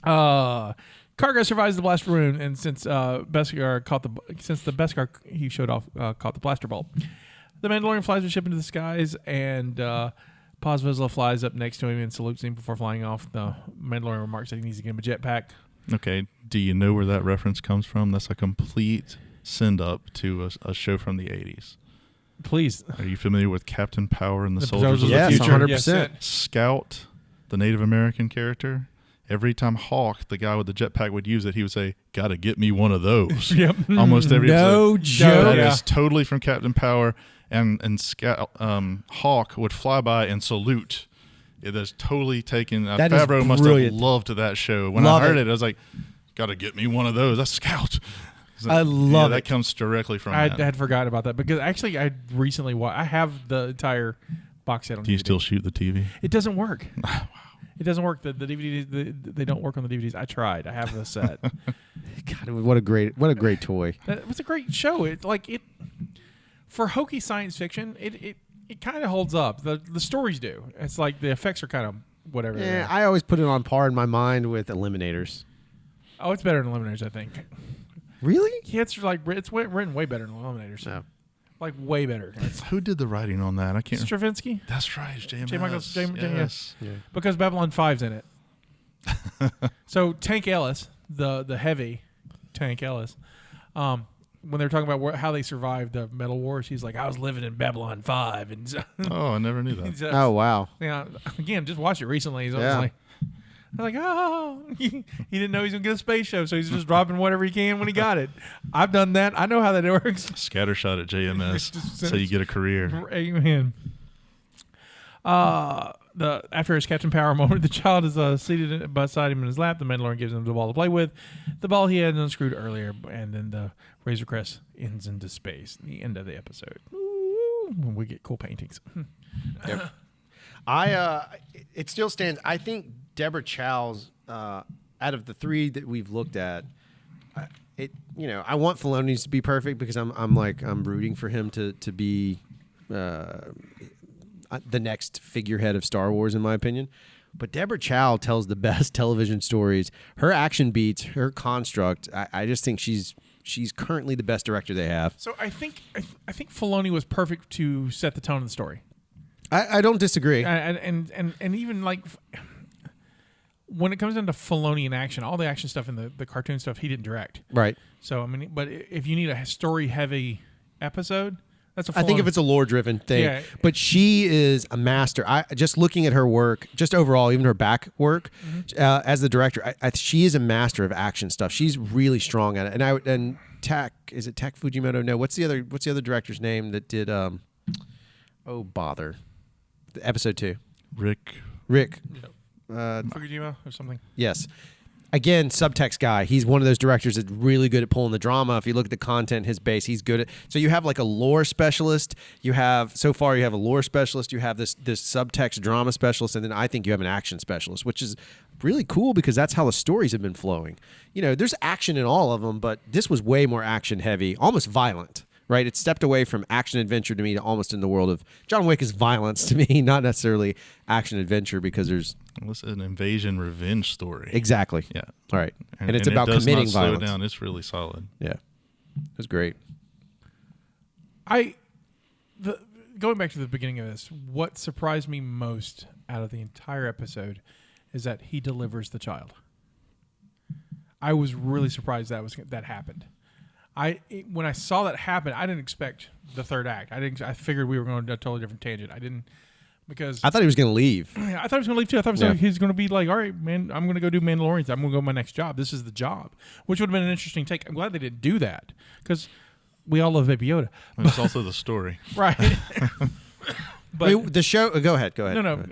Karga survives the blaster wound, and since the Beskar he showed off caught the blaster bolt, the Mandalorian flies the ship into the skies, and Paz Vizsla flies up next to him and salutes him before flying off. The Mandalorian remarks that he needs to get him a jetpack. Okay, do you know where that reference comes from? That's a complete send-up to a show from the 80s. Please. Are you familiar with Captain Power and the Soldiers of the Yes, Future? 100%. Scout, the Native American character, every time Hawk, the guy with the jetpack, would use it, he would say, "Gotta get me one of those." Yep. Almost every episode. No joke. That is totally from Captain Power. And Scout, Hawk would fly by and salute. It is totally taken. That is Favreau must brilliant. have loved that show. When Love I heard it. it, I was like, "Gotta get me one of those." That's Scout. I love That it. comes directly from I that. had forgotten about that because actually I recently I have the entire box set on Do you DVD. still shoot the TV? It doesn't work. It doesn't work. The DVDs they don't work on the DVDs. I tried. I have the set. God, what a great toy. It was a great show. It for hokey science fiction. It kind of holds up. The stories do. It's like the effects are kind of whatever. Yeah, I always put it on par in my mind with Eliminators. Oh, it's better than Eliminators, I think. Really? Yeah, it's written way better than Eliminators. No. Like way better. Who did the writing on that? I can't. Stravinsky. That's right, JMS. Yes. Yes. Yeah. Because Babylon 5's in it. So Tank Ellis, the heavy Tank Ellis, when they were talking about how they survived the Metal Wars, he's like, "I was living in Babylon 5." And so, Oh, I never knew that. Oh, wow. Again, just watched it recently. So Yeah. I was like, oh, he didn't know he was going to get a space show, so he's just dropping whatever he can when he got it. I've done that. I know how that works. Scattershot at JMS so you get a career. Amen. After his Captain Power moment, the child is seated beside him in his lap. The Mandalorian gives him the ball to play with, the ball he had unscrewed earlier, and then the Razor Crest ends into space. The end of the episode. Ooh, we get cool paintings. Yep. It still stands. I think Deborah Chow's out of the three that we've looked at, I want Filoni to be perfect because I'm rooting for him to be the next figurehead of Star Wars, in my opinion. But Deborah Chow tells the best television stories. Her action beats, her construct. I just think she's currently the best director they have. So I think Filoni was perfect to set the tone of the story. I don't disagree. And even like when it comes down to Filoni in action, all the action stuff and the cartoon stuff he didn't direct. Right. So I mean, but if you need a story heavy episode, that's a Filoni. I think if it's a lore driven thing. Yeah. But she is a master. Just looking at her work, just overall, even her back work as the director, she is a master of action stuff. She's really strong at it. And is it Tak Fujimoto? No. What's the other director's name that did episode 2? Rick. Fukujima or something. Yes. Again, subtext guy. He's one of those directors that's really good at pulling the drama. If you look at the content, his base, he's good at. So you have like a lore specialist. You have a lore specialist. You have this subtext drama specialist, and then I think you have an action specialist, which is really cool because that's how the stories have been flowing. There's action in all of them, but this was way more action heavy, almost violent. Right, it stepped away from action adventure to me to almost in the world of John Wick is violence to me, not necessarily action adventure because there's. It's an invasion revenge story. Exactly. Yeah. All right, and it's about it does committing not slow violence. down. It's really solid. Yeah, it was great. Going back to the beginning of this, what surprised me most out of the entire episode is that he delivers the child. I was really surprised that happened. When I saw that happen, I didn't expect the third act. I figured we were going to a totally different tangent. I didn't because I thought he was going to leave. I thought he was going to leave too. I thought he was going to be like, all right, man, I'm going to go do Mandalorians. I'm going to go to my next job. This is the job, which would have been an interesting take. I'm glad they didn't do that because we all love Baby Yoda. And it's also the story, right? But the show. Go ahead. No.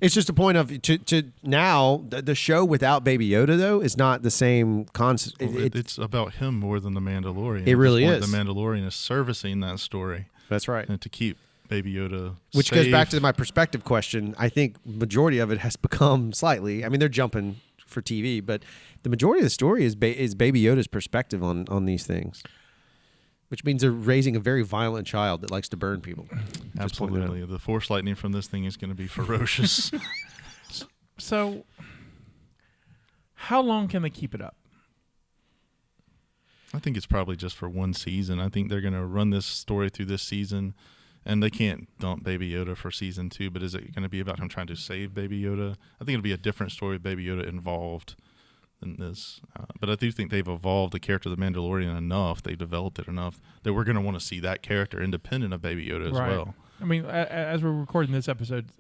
It's just a point of to now the show without Baby Yoda though is not the same concept. It's about him more than the Mandalorian. It really is. The Mandalorian is servicing that story. That's right. And to keep Baby Yoda Which safe. goes back to my perspective question. I think majority of it has become slightly. I mean, they're jumping for TV, but the majority of the story is Baby Yoda's perspective on these things. Which means they're raising a very violent child that likes to burn people. Absolutely. The force lightning from this thing is going to be ferocious. So, how long can they keep it up? I think it's probably just for one season. I think they're going to run this story through this season, and they can't dump Baby Yoda for season 2, but is it going to be about him trying to save Baby Yoda? I think it'll be a different story with Baby Yoda involved than this. But I do think they've evolved the character of the Mandalorian enough, they've developed it enough, that we're going to want to see that character independent of Baby Yoda as well. I mean, as we're recording this episode,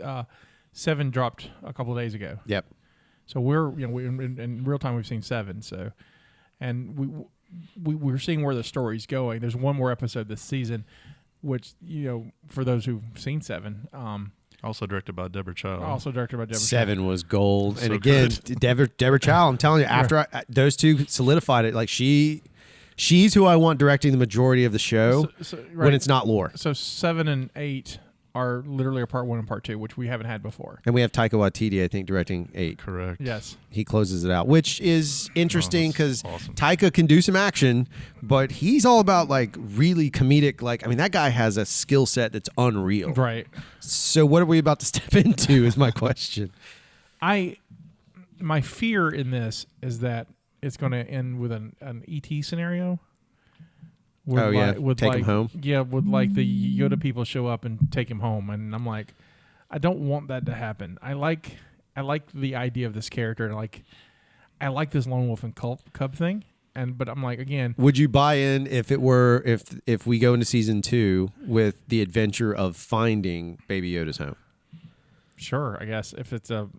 7 dropped a couple of days ago. Yep. So we're in real time we've seen 7. So, and we're seeing where the story's going. There's one more episode this season, which for those who've seen 7. Also directed by Deborah Chow. 7 was gold. So and again, Deborah Chow, I'm telling you, after those two solidified it, like she's who I want directing the majority of the show when it's not lore. So 7 and 8 are literally a part 1 and part 2, which we haven't had before. And we have Taika Waititi, I think, directing 8. Correct. Yes. He closes it out, which is interesting because awesome. Taika can do some action, but he's all about like really comedic. Like, I mean, that guy has a skill set that's unreal. Right. So what are we about to step into is my question. My fear in this is that it's going to end with an ET scenario. Take him home. Yeah, with like the Yoda people show up and take him home, and I'm like, I don't want that to happen. I like the idea of this character, and I like this lone wolf and cub thing, but I'm like, again, would you buy in if we go into season 2 with the adventure of finding Baby Yoda's home? Sure, I guess if it's a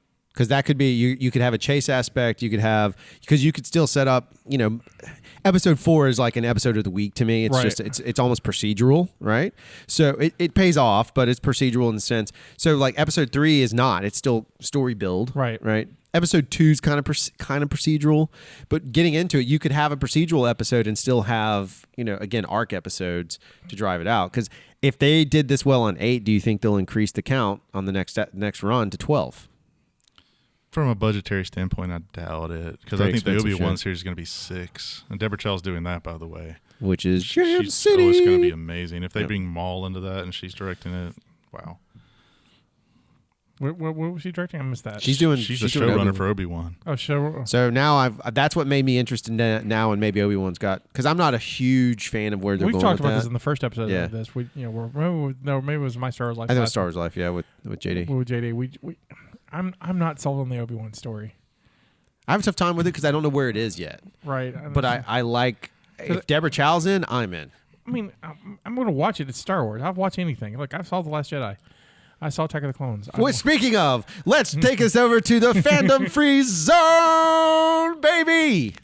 because that could be you could have a chase aspect. You could have because you could still set up. Episode 4 is like an episode of the week to me. It's Right. just it's almost procedural, right? So it pays off, but it's procedural in the sense. So like episode 3 is not. It's still story build, Right. Episode 2 is kind of procedural, but getting into it, you could have a procedural episode and still have again arc episodes to drive it out. Because if they did this well on 8, do you think they'll increase the count on the next run to 12? From a budgetary standpoint, I doubt it because I think the Obi-Wan series is going to be 6, and Deborah Chow's doing that, by the way. Which is It's going to be amazing if they bring Maul into that and she's directing it. Wow, What was she directing? I missed that. She's the doing showrunner for Obi-Wan. Oh, show. So now that's what made me interested now, and maybe Obi-Wan's got because I'm not a huge fan of where they're We've going. talked with about that. this in the first episode of this. Maybe it was My Star Wars Life. I think it was Star Wars Life, with JD. With JD, I'm not sold on the Obi-Wan story. I have a tough time with it because I don't know where it is yet. Right. But I like if Deborah Chow's in, I'm in. I mean, I'm going to watch it. It's Star Wars. I'll watch anything. Like I saw The Last Jedi. I saw Attack of the Clones. Well, speaking of, let's take us over to the Fandom Freezone, baby.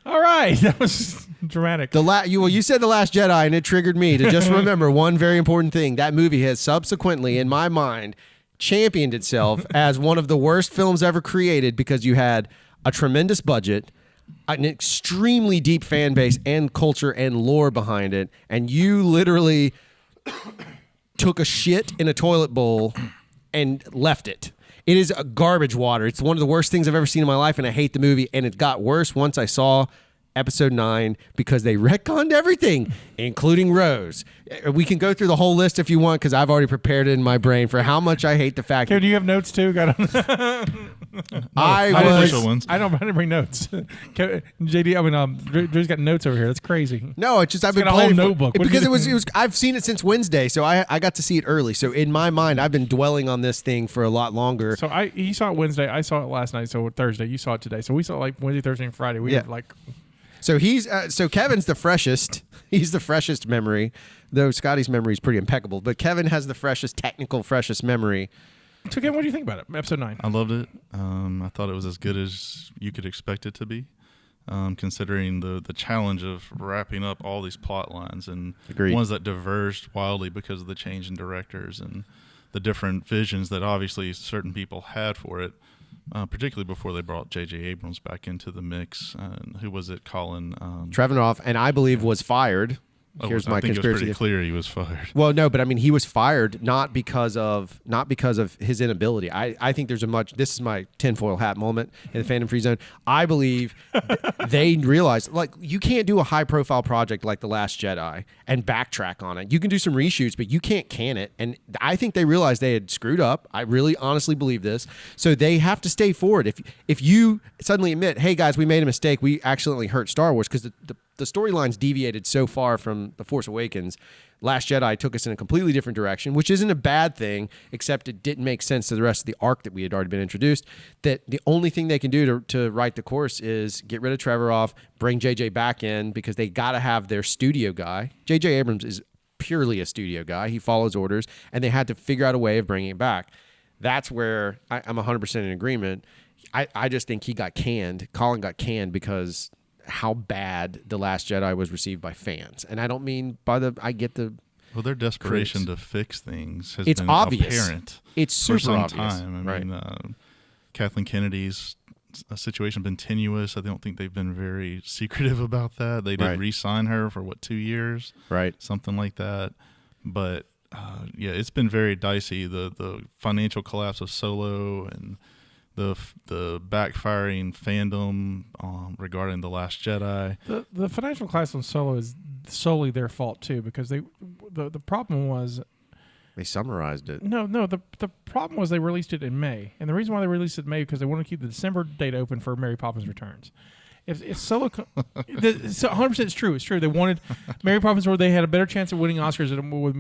All right, that was dramatic. You said The Last Jedi, and it triggered me to just remember one very important thing. That movie has subsequently, in my mind, championed itself as one of the worst films ever created because you had a tremendous budget, an extremely deep fan base and culture and lore behind it, and you literally took a shit in a toilet bowl and left it. It is a garbage water. It's one of the worst things I've ever seen in my life, and I hate the movie. And it got worse once I saw episode 9 because they retconned everything, including Rose. We can go through the whole list if you want because I've already prepared it in my brain for how much I hate the fact Kevin, do you have notes too? I didn't bring notes. JD, Drew's got notes over here. That's crazy. No, it's just I've been got a whole playing notebook. What because did it you- was I've seen it since Wednesday, so I got to see it early. So in my mind, I've been dwelling on this thing for a lot longer. So he saw it Wednesday. I saw it last night. So Thursday, you saw it today. So we saw it like Wednesday, Thursday, and Friday. We have like. So Kevin's the freshest. He's the freshest memory, though Scotty's memory is pretty impeccable. But Kevin has the freshest memory. So Kevin, what do you think about it? Episode 9. I loved it. I thought it was as good as you could expect it to be, considering the challenge of wrapping up all these plot lines and Agreed. ones that diverged wildly because of the change in directors and the different visions that obviously certain people had for it. Particularly before they brought J.J. Abrams back into the mix. Who was it? Colin Trevinoff, and I believe was fired. Here's my I think conspiracy. it was pretty clear he was fired. Well, no, but I mean, he was fired not because of his inability. I think there's this is my tinfoil hat moment in the Fandom Freezone. I believe they realized, like, you can't do a high profile project like The Last Jedi and backtrack on it. You can do some reshoots, but you can't can it. And I think they realized they had screwed up. I really honestly believe this. So they have to stay forward. If you suddenly admit, hey guys, we made a mistake, we accidentally hurt Star Wars because the storylines deviated so far from The Force Awakens. Last Jedi took us in a completely different direction, which isn't a bad thing, except it didn't make sense to the rest of the arc that we had already been introduced. That the only thing they can do to right the course is get rid of Trevorrow, bring JJ back in, because they got to have their studio guy. JJ Abrams is purely a studio guy. He follows orders, and they had to figure out a way of bringing it back. That's where I'm 100% in agreement. I just think he got canned. Colin got canned because how bad The Last Jedi was received by fans. And I don't mean I get the... Well, their desperation to fix things has it's been obvious. apparent It's for super some obvious. time. Right. I mean, Kathleen Kennedy's situation been tenuous. I don't think they've been very secretive about that. They did re-sign her for, 2 years? Right. Something like that. But, yeah, it's been very dicey. The financial collapse of Solo and the backfiring fandom regarding The Last Jedi. The financial collapse on Solo is solely their fault too, because the problem was they summarized it. No. The problem was they released it in May, and the reason why they released it in May because they wanted to keep the December date open for Mary Poppins Returns. If Solo, 100% it's true. It's true. They wanted Mary Poppins where they had a better chance of winning Oscars with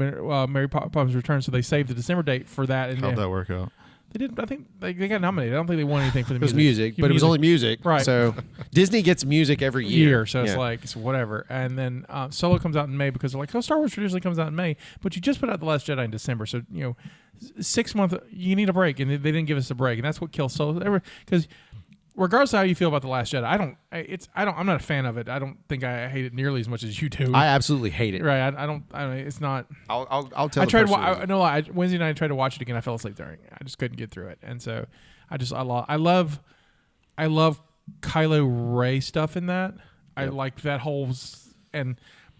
Mary Poppins Returns, so they saved the December date for that. And How'd that work out? They did. I think they got nominated. I don't think they won anything for the It was music. music, but it was only music. Right. So Disney gets music every year. So it's like, it's whatever. And then Solo comes out in May because they're like, Star Wars traditionally comes out in May, but you just put out The Last Jedi in December. So, 6 months, you need a break. And they didn't give us a break. And that's what kills Solo. Because regardless of how you feel about The Last Jedi, I'm not a fan of it. I don't think I hate it nearly as much as you do. I absolutely hate it. Right. It's not. I'll tell. Wednesday night I tried to watch it again. I fell asleep during. I just couldn't get through it, and so I love Kylo Ray stuff in that. I like that whole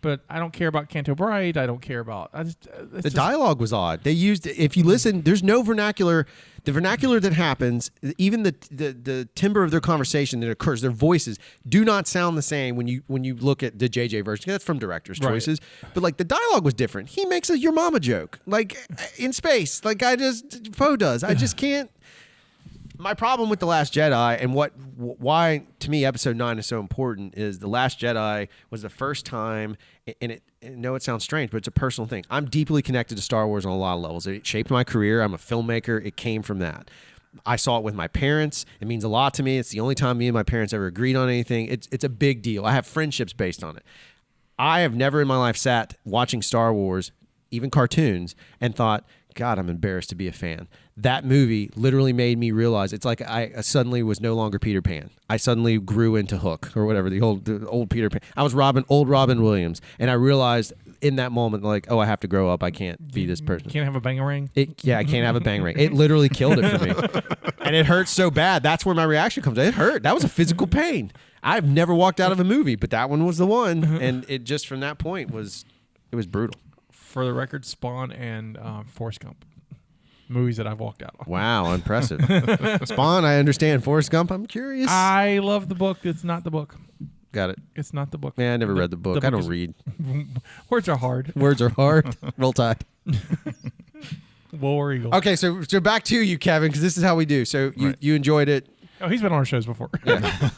but I don't care about Canto Bright. I don't care about. The dialogue was odd. They used, if you listen, there's no vernacular. The vernacular that happens, even the timbre of their conversation that occurs, their voices do not sound the same when you look at the JJ version. That's from director's choices. But like the dialogue was different. He makes a your mama joke like in space, like Poe does. I just can't. My problem with The Last Jedi and why to me Episode 9 is so important is The Last Jedi was the first time, and it sounds strange, but it's a personal thing. I'm deeply connected to Star Wars on a lot of levels. It shaped my career. I'm a filmmaker. It came from that. I saw it with my parents. It means a lot to me. It's the only time me and my parents ever agreed on anything. It's a big deal. I have friendships based on it. I have never in my life sat watching Star Wars, even cartoons, and thought, God, I'm embarrassed to be a fan. That movie literally made me realize it's like I suddenly was no longer Peter Pan. I suddenly grew into Hook or whatever, the old Peter Pan. I was old Robin Williams, and I realized in that moment, like, oh, I have to grow up. I can't be this person. You can't have a bang-a-ring? I can't have a bang ring. It literally killed it for me. And it hurt so bad. That's where my reaction comes. It hurt. That was a physical pain. I've never walked out of a movie, but that one was the one. And it just from that point was brutal. For the record, Spawn and Forrest Gump. Movies that I've walked out on. Wow, impressive. Spawn, I understand. Forrest Gump, I'm curious. I love the book. It's not the book. Got it. It's not the book. Man, I never read the book. I don't read. Words are hard. Words are hard. Roll Tide. War Eagle. Okay, so back to you, Kevin, because this is how we do. So you enjoyed it. Oh, he's been on our shows before. Yeah.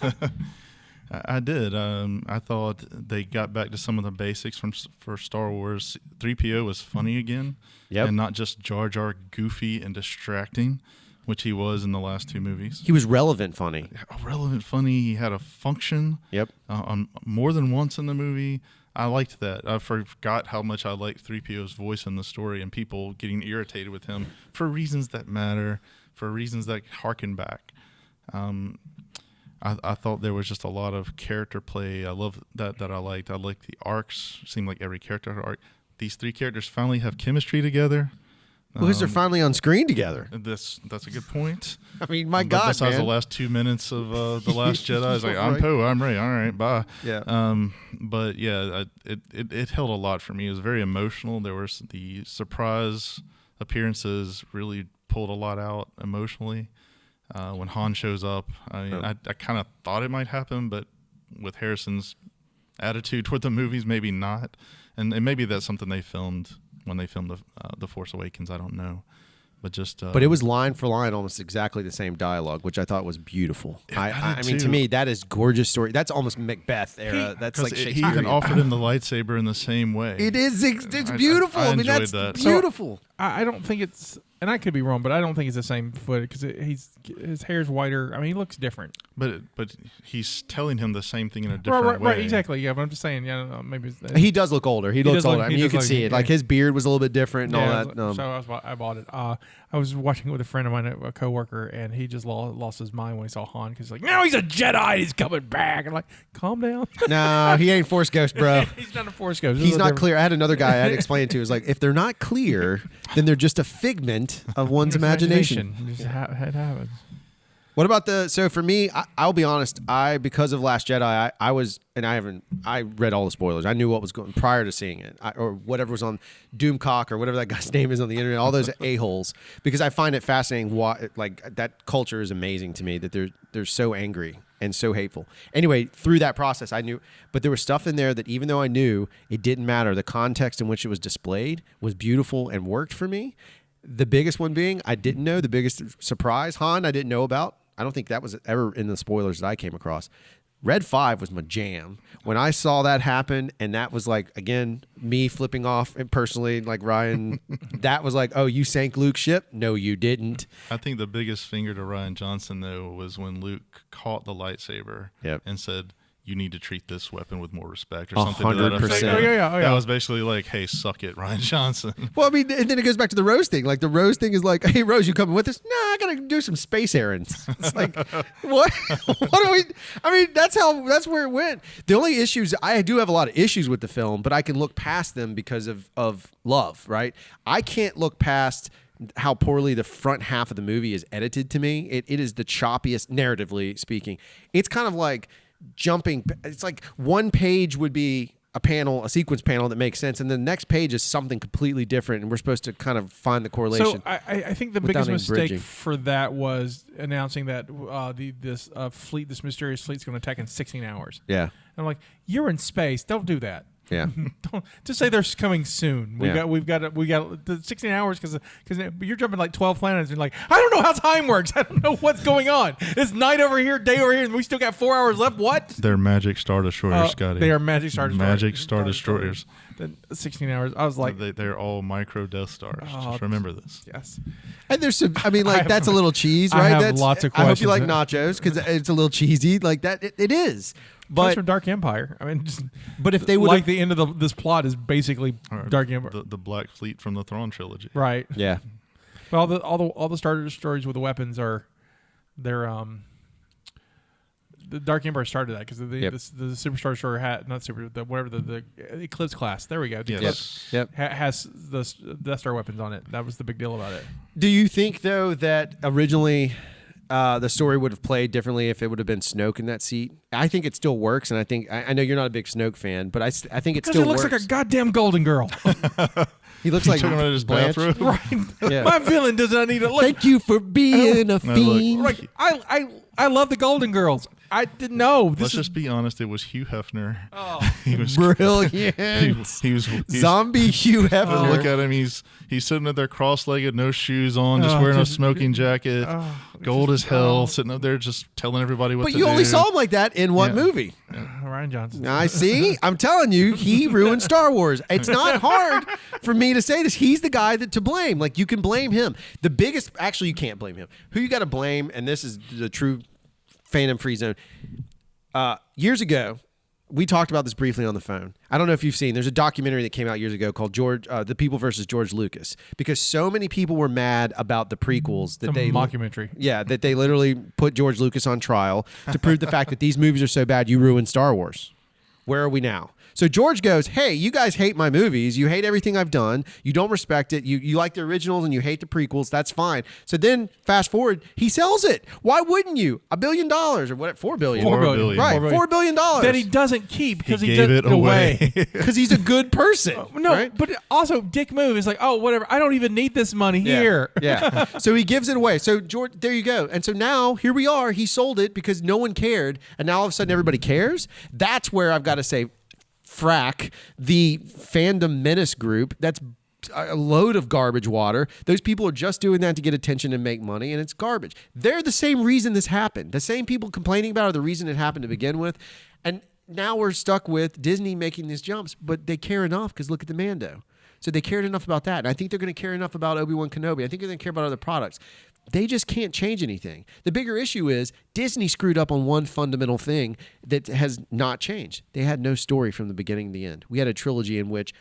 I did. I thought they got back to some of the basics for Star Wars. 3PO was funny again, and not just Jar Jar goofy and distracting, which he was in the last two movies. He was relevant funny. Relevant funny. He had a function. Yep. On more than once in the movie. I liked that. I forgot how much I liked 3PO's voice in the story and people getting irritated with him for reasons that matter, for reasons that harken back. I thought there was just a lot of character play. I love that I liked. I liked the arcs. Seemed like every character had an arc. These three characters finally have chemistry together. Because they're finally on screen together. That's a good point. I mean, my God, besides man. the last 2 minutes of The Last Jedi, it's like, I'm Poe, I'm Rey, all right, bye. Yeah. But yeah, it held a lot for me. It was very emotional. There was the surprise appearances really pulled a lot out emotionally. When Han shows up, I kind of thought it might happen, but with Harrison's attitude toward the movies, maybe not. And maybe that's something they filmed when they filmed the Force Awakens. I don't know, but but it was line for line, almost exactly the same dialogue, which I thought was beautiful. I mean, to me, that is gorgeous story. That's almost Macbeth era. That's like Shakespeare. He even offered him the lightsaber in the same way. It is. It's beautiful. I mean, that's that. beautiful. So, I don't think it's, and I could be wrong, but I don't think it's the same foot because his hair's whiter. I mean, he looks different. But he's telling him the same thing in a different way. Right, exactly. Yeah, but I'm just saying. Yeah, maybe he does look older. He looks older. I mean, you can see it. Yeah. Like his beard was a little bit different and all that. So I bought it. I was watching it with a friend of mine, a coworker, and he just lost his mind when he saw Han because he's like, "No, he's a Jedi. He's coming back." I'm like, "Calm down." No, he ain't Force Ghost, bro. He's not a Force Ghost. He's not clear. I had another guy I had to explain it to. Is like, if they're not clear, then they're just a figment of one's imagination. Just it happens. What about so for me, I'll be honest, because of Last Jedi, I read all the spoilers. I knew what was going prior to seeing it, or whatever was on Doomcock or whatever that guy's name is on the internet, all those a-holes, because I find it fascinating like that culture is amazing to me, that they're so angry and so hateful. Anyway, through that process, I knew, but there was stuff in there that even though I knew, it didn't matter. The context in which it was displayed was beautiful and worked for me. The biggest one being, I didn't know, the biggest surprise, Han, I didn't know about. I don't think that was ever in the spoilers that I came across. Red 5 was my jam. When I saw that happen, and that was like, again, me flipping off and personally, like Ryan, that was like, oh, you sank Luke's ship? No, you didn't. I think the biggest finger to Rian Johnson, though, was when Luke caught the lightsaber and said, you need to treat this weapon with more respect or something to that effect. 100%. That was basically like, hey, suck it, Rian Johnson. Well, I mean, and then it goes back to the Rose thing. Like, the Rose thing is like, hey, Rose, you coming with us? No, I got to do some space errands. It's like, what? What do we... I mean, that's where it went. The only issues... I do have a lot of issues with the film, but I can look past them because of love, right? I can't look past how poorly the front half of the movie is edited to me. It is the choppiest, narratively speaking. It's kind of like... jumping, it's like one page would be a sequence panel that makes sense, and the next page is something completely different, and we're supposed to kind of find the correlation. So I think the biggest mistake for that was announcing that this mysterious fleet's going to attack in 16 hours. Yeah. And I'm like, you're in space. Don't do that. Yeah. Don't just say they're coming soon. We've got the 16 hours because you're jumping like 12 planets and like, I don't know how time works. I don't know what's going on. It's night over here, day over here, and we still got 4 hours left. What? They're Magic Star Destroyers, Scotty. They are Magic Star Destroyers. Magic Star Destroyers. 16 hours. I was like, they're all micro Death Stars. Just remember this. Yes. And there's some, I mean, like, that's a little cheese, right? I have lots of questions. I hope you like nachos because it's a little cheesy. Like that, it is. But from Dark Empire. I mean, but if they would like the end of this plot is basically Dark Empire, the Black Fleet from the Thrawn trilogy, right? Yeah. Well, all the Star Destroyers with the weapons are they're the Dark Empire started that because the Superstar Destroyer had the Eclipse class. There we go. The Eclipse has the Death Star weapons on it. That was the big deal about it. Do you think though that originally the story would have played differently if it would have been Snoke in that seat? I think it still works, and I think I know you're not a big Snoke fan, but I think it still works. Because he looks like a goddamn golden girl. He looks like his bathrobe. Right. Yeah. My villain does not need to look. Thank you for being a fiend. Like, I love the Golden Girls. I didn't know. Let's just be honest. It was Hugh Hefner. Oh, he was brilliant. He was zombie Hugh Hefner. Look at him. He's sitting up there cross-legged, no shoes on, just wearing a smoking jacket, gold as hell, sitting up there just telling everybody what to do. But you only saw him like that in what movie? Rian Johnson. I see. I'm telling you, he ruined Star Wars. It's not hard for me to say this. He's the guy to blame. Like, you can blame him. The biggest, actually, you can't blame him. Who you got to blame, and this is the true Fandom Freezone. Years ago, we talked about this briefly on the phone. I don't know if you've seen. There's a documentary that came out years ago called The People versus George Lucas, because so many people were mad about the prequels that mockumentary. Yeah, that they literally put George Lucas on trial to prove the fact that these movies are so bad you ruined Star Wars. Where are we now? So George goes, hey, you guys hate my movies. You hate everything I've done. You don't respect it. You like the originals and you hate the prequels. That's fine. So then fast forward, he sells it. Why wouldn't you? $1 billion or what? $4 billion. $4 billion. Right, $4 billion. That he doesn't keep because he gave took it away. Because he's a good person. No, right? But also dick move is like, oh, whatever. I don't even need this money here. Yeah. So he gives it away. So George, there you go. And so now here we are. He sold it because no one cared. And now all of a sudden everybody cares. That's where I've got to say, frack the Fandom Menace group. That's a load of garbage water. Those people are just doing that to get attention and make money, and it's garbage. They're the same reason this happened. The same people complaining about it are the reason it happened to begin with. And now we're stuck with Disney making these jumps, but they care enough because look at the Mando. So they cared enough about that. And I think they're going to care enough about Obi-Wan Kenobi. I think they're going to care about other products. They just can't change anything. The bigger issue is Disney screwed up on one fundamental thing that has not changed. They had no story from the beginning to the end. We had a trilogy in which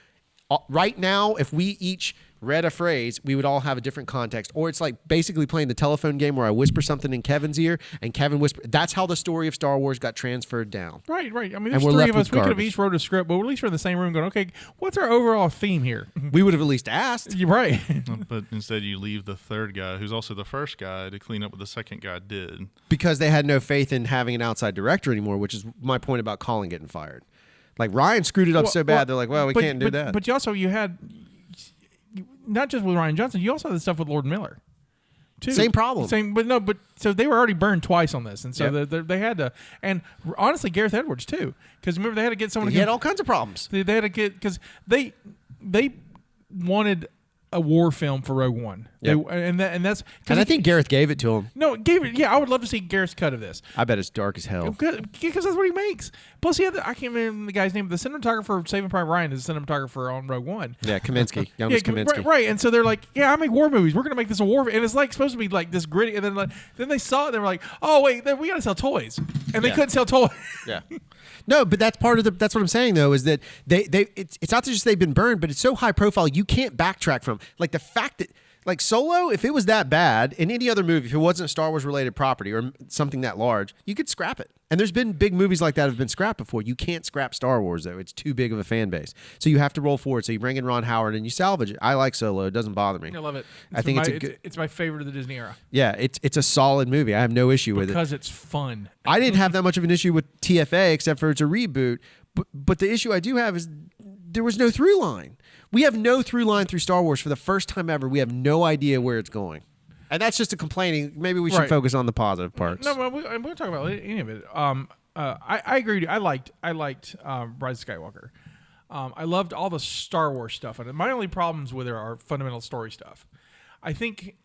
right now, if we each read a phrase, we would all have a different context. Or it's like basically playing the telephone game where I whisper something in Kevin's ear and Kevin whispers. That's how the story of Star Wars got transferred down. Right. I mean, there's three of us. We could have each wrote a script, but at least we're in the same room going, okay, what's our overall theme here? We would have at least asked. You're right. But instead you leave the third guy, who's also the first guy, to clean up what the second guy did. Because they had no faith in having an outside director anymore, which is my point about Colin getting fired. Like, Ryan screwed it up so bad, they're like, well, we can't do that. But you had... Not just with Rian Johnson, you also had the stuff with Lord Miller, too. Same problem. So they were already burned twice on this, and so they had to. And honestly, Gareth Edwards too, because remember they had to get someone. He had all kinds of problems. They had to get because they wanted a war film for Rogue One. Yep. And that's And I think Gareth gave it to him. no, gave it. Yeah, I would love to see Gareth's cut of this. I bet it's dark as hell. Because that's what he makes. Plus, he had I can't remember the guy's name. The cinematographer of Saving Private Ryan is the cinematographer on Rogue One. Yeah, Kaminsky. Youngest Kaminsky. Right. And so they're like, yeah, I make war movies. We're gonna make this a war, and it's like supposed to be like this gritty. And then they saw it. And they were like, oh wait, we gotta sell toys, and they couldn't sell toys. Yeah. No, but that's part of the. That's what I'm saying though, is that it's not just they've been burned, but it's so high profile you can't backtrack from. Like the fact that like Solo, if it was that bad in any other movie, if it wasn't a Star Wars related property or something that large, you could scrap it. And there's been big movies like that have been scrapped before. You can't scrap Star Wars though; it's too big of a fan base. So you have to roll forward. So you bring in Ron Howard and you salvage it. I like Solo; it doesn't bother me. I love it. I think it's my favorite of the Disney era. Yeah, it's a solid movie. I have no issue with it because it's fun. I didn't have that much of an issue with TFA except for it's a reboot. But the issue I do have is there was no through line. We have no through line through Star Wars for the first time ever. We have no idea where it's going. And that's just a complaining. Maybe we should focus on the positive parts. No, but we'll talk about any of it. I agree. I liked Rise of Skywalker. I loved all the Star Wars stuff. And my only problems with it are fundamental story stuff. I think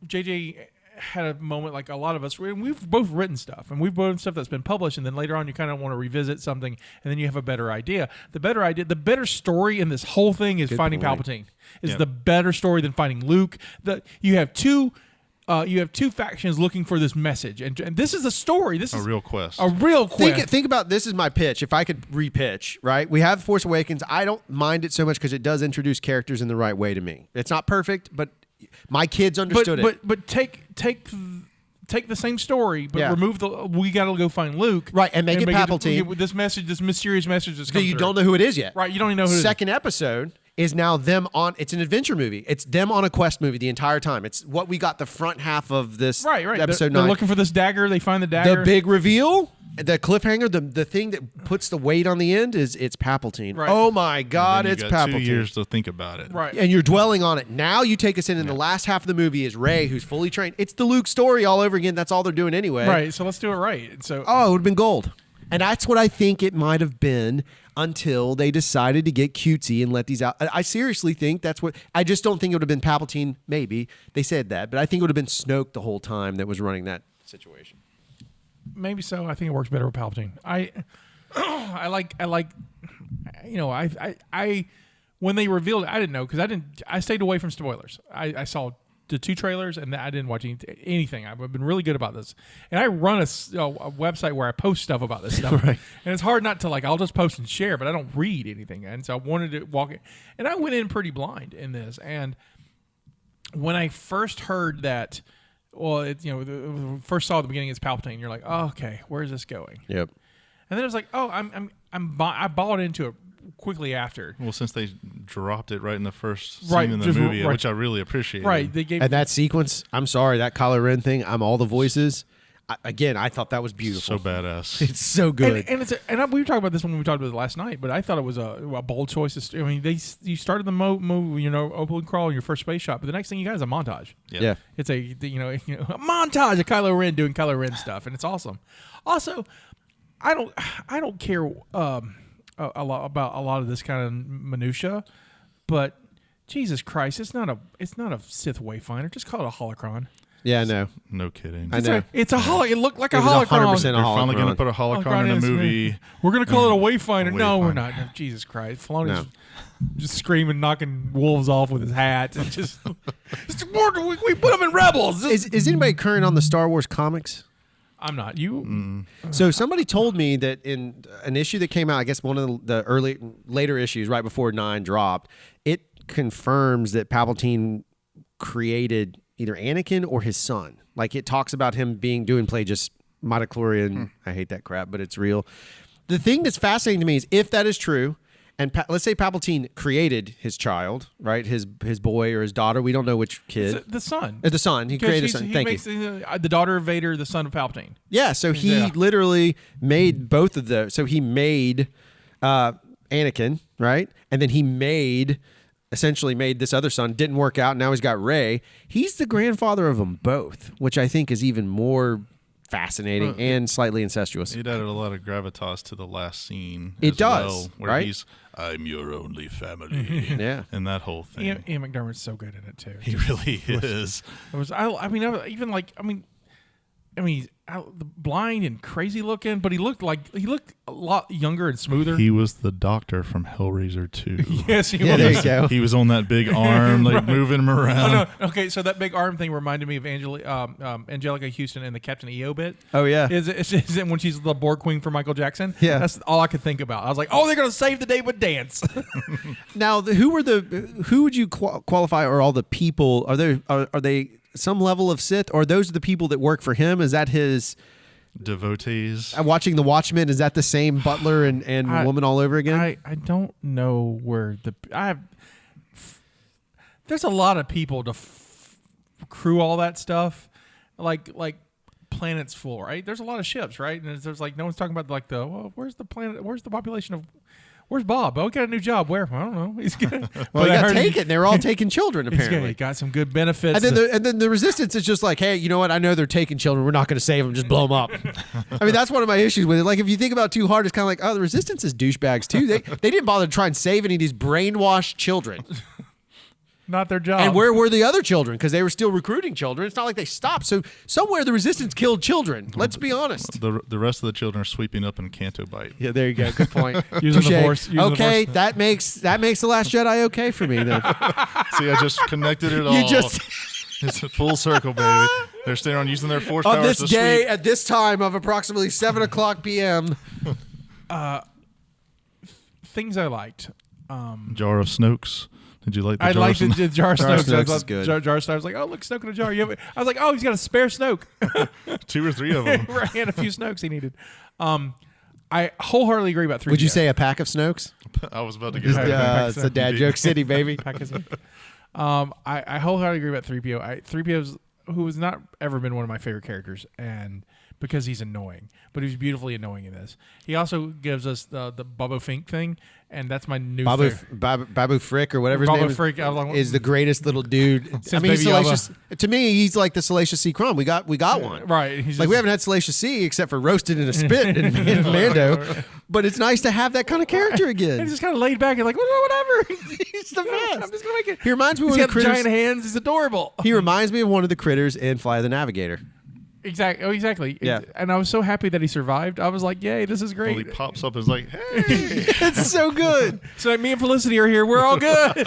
JJ had a moment like a lot of us. We've both written stuff, and we've both written stuff that's been published, and then later on you kind of want to revisit something, and then you have a better idea. The better story in this whole thing is finding Palpatine. Is the better story than finding Luke. You have two factions looking for this message, and this is a story. This is a real quest. A real quest. Think about this is my pitch. If I could repitch, right? We have Force Awakens. I don't mind it so much because it does introduce characters in the right way to me. It's not perfect, but my kids understood it. But take the same story, but remove we got to go find Luke, right, and make it Palpatine. This message, this mysterious message that's coming. You don't know who it is yet, right? You don't even know who. Second episode is now them on. It's an adventure movie. It's them on a quest movie the entire time. It's what we got the front half of this. Right. Episode 9. They're looking for this dagger. They find the dagger. The big reveal. The cliffhanger, the thing that puts the weight on the end is it's Palpatine. Right. Oh my God, it's Palpatine. 2 years to think about it. Right. And you're dwelling on it. Now you take us in the last half of the movie is Rey, who's fully trained. It's the Luke story all over again. That's all they're doing anyway. Right. So let's do it right. So it would have been gold. And that's what I think it might have been until they decided to get cutesy and let these out. I seriously think that's what. I just don't think it would have been Palpatine. Maybe they said that, but I think it would have been Snoke the whole time that was running that situation. Maybe so. I think it works better with Palpatine. I like when they revealed it, I didn't know because I stayed away from spoilers. I saw the 2 trailers and I didn't watch anything. I've been really good about this, and I run a website where I post stuff about this stuff. Right. And it's hard not to I'll just post and share, but I don't read anything, and so I wanted to walk it. And I went in pretty blind in this, and when I first heard that. Well, first saw at the beginning it's Palpatine. You're like, oh, okay, where's this going? Yep. And then it was like, oh, I bought into it quickly after. Well, since they dropped it right in the first scene in the movie, which I really appreciate. Right, they gave and that sequence. I'm sorry, that Kylo Ren thing. I'm all the voices. I thought that was beautiful. So badass. It's so good. And we were talking about this when we talked about it last night, but I thought it was a bold choice. I mean, you started the movie, open crawl in your first space shot, but the next thing you got is a montage. Yep. Yeah, it's a montage of Kylo Ren doing Kylo Ren stuff, and it's awesome. Also, I don't care a lot about a lot of this kind of minutia, but Jesus Christ, it's not a Sith wayfinder. Just call it a holocron. Yeah, I know. No kidding. I know. It's a holocron. It looked like a holocron. 100% They're finally going to put a holocron in the movie. We're going to call it a wayfinder. No, we're not. No, Jesus Christ. Filoni's just screaming, knocking wolves off with his hat. It's just, we put them in Rebels. Is anybody current on the Star Wars comics? I'm not. You? So somebody told me that in an issue that came out, I guess one of the later issues right before 9 dropped, it confirms that Palpatine created either Anakin or his son. Like it talks about him doing just midichlorian. I hate that crap, but it's real. The thing that's fascinating to me is if that is true, and let's say Palpatine created his child, right? His boy or his daughter. We don't know which kid. The son. The son. He created a son. Thank you. The daughter of Vader, the son of Palpatine. Yeah, so he literally made both of those. So he made Anakin, right? And then he essentially made this other son. Didn't work out. Now he's got Rey. He's the grandfather of them both, which I think is even more fascinating and slightly incestuous. It added a lot of gravitas to the last scene. It as does, well, where right? he's, I'm your only family. Yeah. And that whole thing. Ian McDermott's so good in it too. He really is. He's blind and crazy looking, but he looked a lot younger and smoother. He was the doctor from Hellraiser 2. Yes, he Yeah, was. there you go. He was on that big arm, like moving him around. Oh, no. Okay, so that big arm thing reminded me of Angelica Houston in the Captain EO bit. Oh, yeah. Is it when she's the Borg Queen for Michael Jackson? Yeah. That's all I could think about. I was like, oh, they're going to save the day with dance. Now, who would you qualify, or all the people? Are they some level of Sith, or those are the people that work for him? Is that his devotees? watching The Watchmen? Is that the same butler and woman all over again? I don't know where there's a lot of people to crew all that stuff, like planets full, right? There's a lot of ships, right? And there's like no one's talking about where's the planet? Where's the population of? Where's Bob? Oh, he got a new job. Where? I don't know. He's good. Well, he got taken. They were all taking children, apparently. He got some good benefits. And then the resistance is just like, hey, you know what? I know they're taking children. We're not going to save them. Just blow them up. I mean, that's one of my issues with it. Like, if you think about it too hard, it's kind of like, oh, the resistance is douchebags too. They didn't bother to try and save any of these brainwashed children. Not their job. And where were the other children? Because they were still recruiting children. It's not like they stopped. So somewhere the resistance killed children. Let's be honest. The rest of the children are sweeping up in Canto Bite. Yeah, there you go. Good point. Using the Force. Okay, that makes The Last Jedi okay for me then. See, I just connected it all. You just It's a full circle, baby. They're staying on using their force on powers this to day sweep. at this time of approximately 7:00 p.m. Things I liked. Jar of Snokes. Did you like the I jar liked of the Jar of Jar of Snoke. Snokes is good. Jar of Snoke. I was like, oh, look, Snoke in a jar. I was like, oh, he's got a spare Snoke. 2 or 3 of them. Right, and a few Snokes he needed. I wholeheartedly agree about 3PO. Would you say a pack of Snokes? I was about to get there. It's a dad joke city, baby. I wholeheartedly agree about 3PO. 3PO's who has not ever been one of my favorite characters, and because he's annoying, but he's beautifully annoying in this. He also gives us the Boba Fink thing, and that's my new favorite. Babu Frick or whatever his name Frick, is the greatest little dude. I mean, he's Baby Yoda. Salacious. To me, he's like the Salacious C. Crumb. We got one. Right. He's Like, just, we haven't had Salacious C except for roasted in a spit in Mando, but it's nice to have that kind of character and again. he's just kind of laid back and like, whatever. He's the best. I'm just gonna make it. He reminds me of He's one of got the critters. giant hands. He's adorable. He reminds me of one of the critters in Fly the Navigator. Exactly. Oh, exactly. Yeah. And I was so happy that he survived. I was like, yay, this is Well, great. he pops up and is like, hey. It's so good. So me and Felicity are here. We're all good.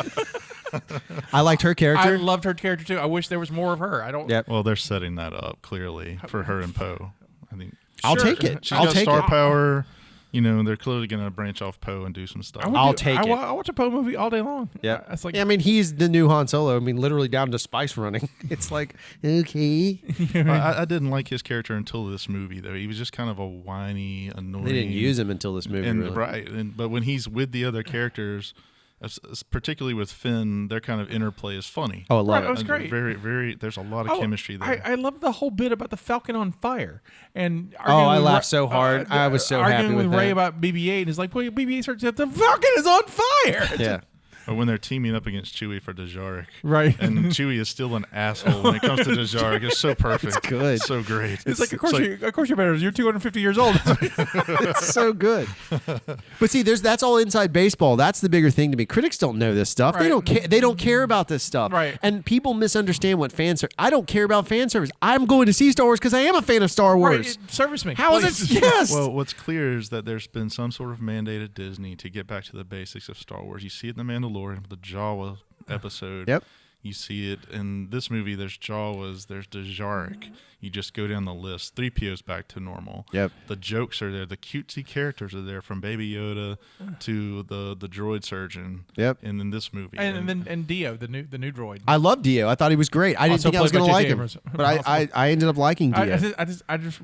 I liked her I character. loved her character too. I wish there was more of her. I don't. Yep. Well, they're setting that up clearly for her and Poe. I think I'll Sure. take it. she's I'll got take star it. power. You know, they're clearly going to branch off Poe and do some stuff. I'll take it. I watch a Poe movie all day long. Yeah. It's like, Yeah, I mean, he's the new Han Solo. I mean, literally down to spice running. It's like, okay. I didn't like his character until this movie, though. He was just kind of a whiny, annoying. They didn't use him until this movie, and, really. right. But when he's with the other characters, particularly with Finn, their kind of interplay is funny. Oh, I love Right, it. it was great. Very, very. There's a lot of chemistry there. I love the whole bit about the Falcon on fire. And I laughed so hard. I was so happy arguing with with Ray that. about BB-8, and it's like, well, BB-8 starts to the Falcon is on fire. Yeah. Or when they're teaming up against Chewie for Djarik. Right. And Chewie is still an asshole when it comes to Djarik. It's so perfect. It's good. So great. It's like, of course you're better. You're 250 years old. It's so good. But see, that's all inside baseball. That's the bigger thing to me. Critics don't know this stuff. They Right. don't care. They don't care about this stuff. Right. And people misunderstand what fan service. I don't care about fan service. I'm going to see Star Wars because I am a fan of Star Wars. Right, service me. How is please. it? Yes. Well, what's clear is that there's been some sort of mandate at Disney to get back to the basics of Star Wars. You see it in The Mandalorian with the Jawa episode. Yep. You see it in this movie. There's Jawas. There's Djarik. You just go down the list. 3PO's back to normal. Yep. The jokes are there. The cutesy characters are there, from Baby Yoda to the droid surgeon. Yep. And in this movie, And Dio, the new droid. I love Dio. I thought he was great. I didn't Also think I was played going to by like J.J. him, Abrams. but I ended up liking Dio. I just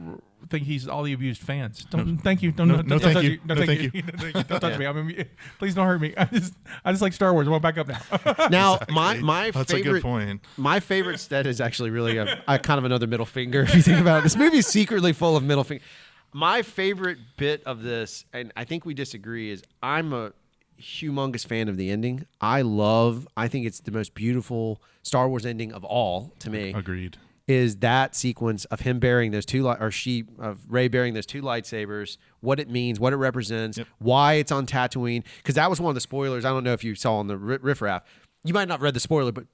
think he's all the abused fans. Don't thank you. Don't No, don't no, touch thank you. me. No, thank you. Don't touch me. I mean, please don't hurt me. I just like Star Wars. I want to back up now. Now, my That's a good favorite point. my favorite stat is actually really a kind of another middle finger if you think about it. This movie is secretly full of middle finger. My favorite bit of this, and I think we disagree, is I'm a humongous fan of the ending. I think it's the most beautiful Star Wars ending of all to me. Agreed. is that sequence of him bearing those Rey bearing those 2 lightsabers, what it means, what it represents, why it's on Tatooine. Because that was one of the spoilers. I don't know if you saw on the riffraff. You might not have read the spoiler, but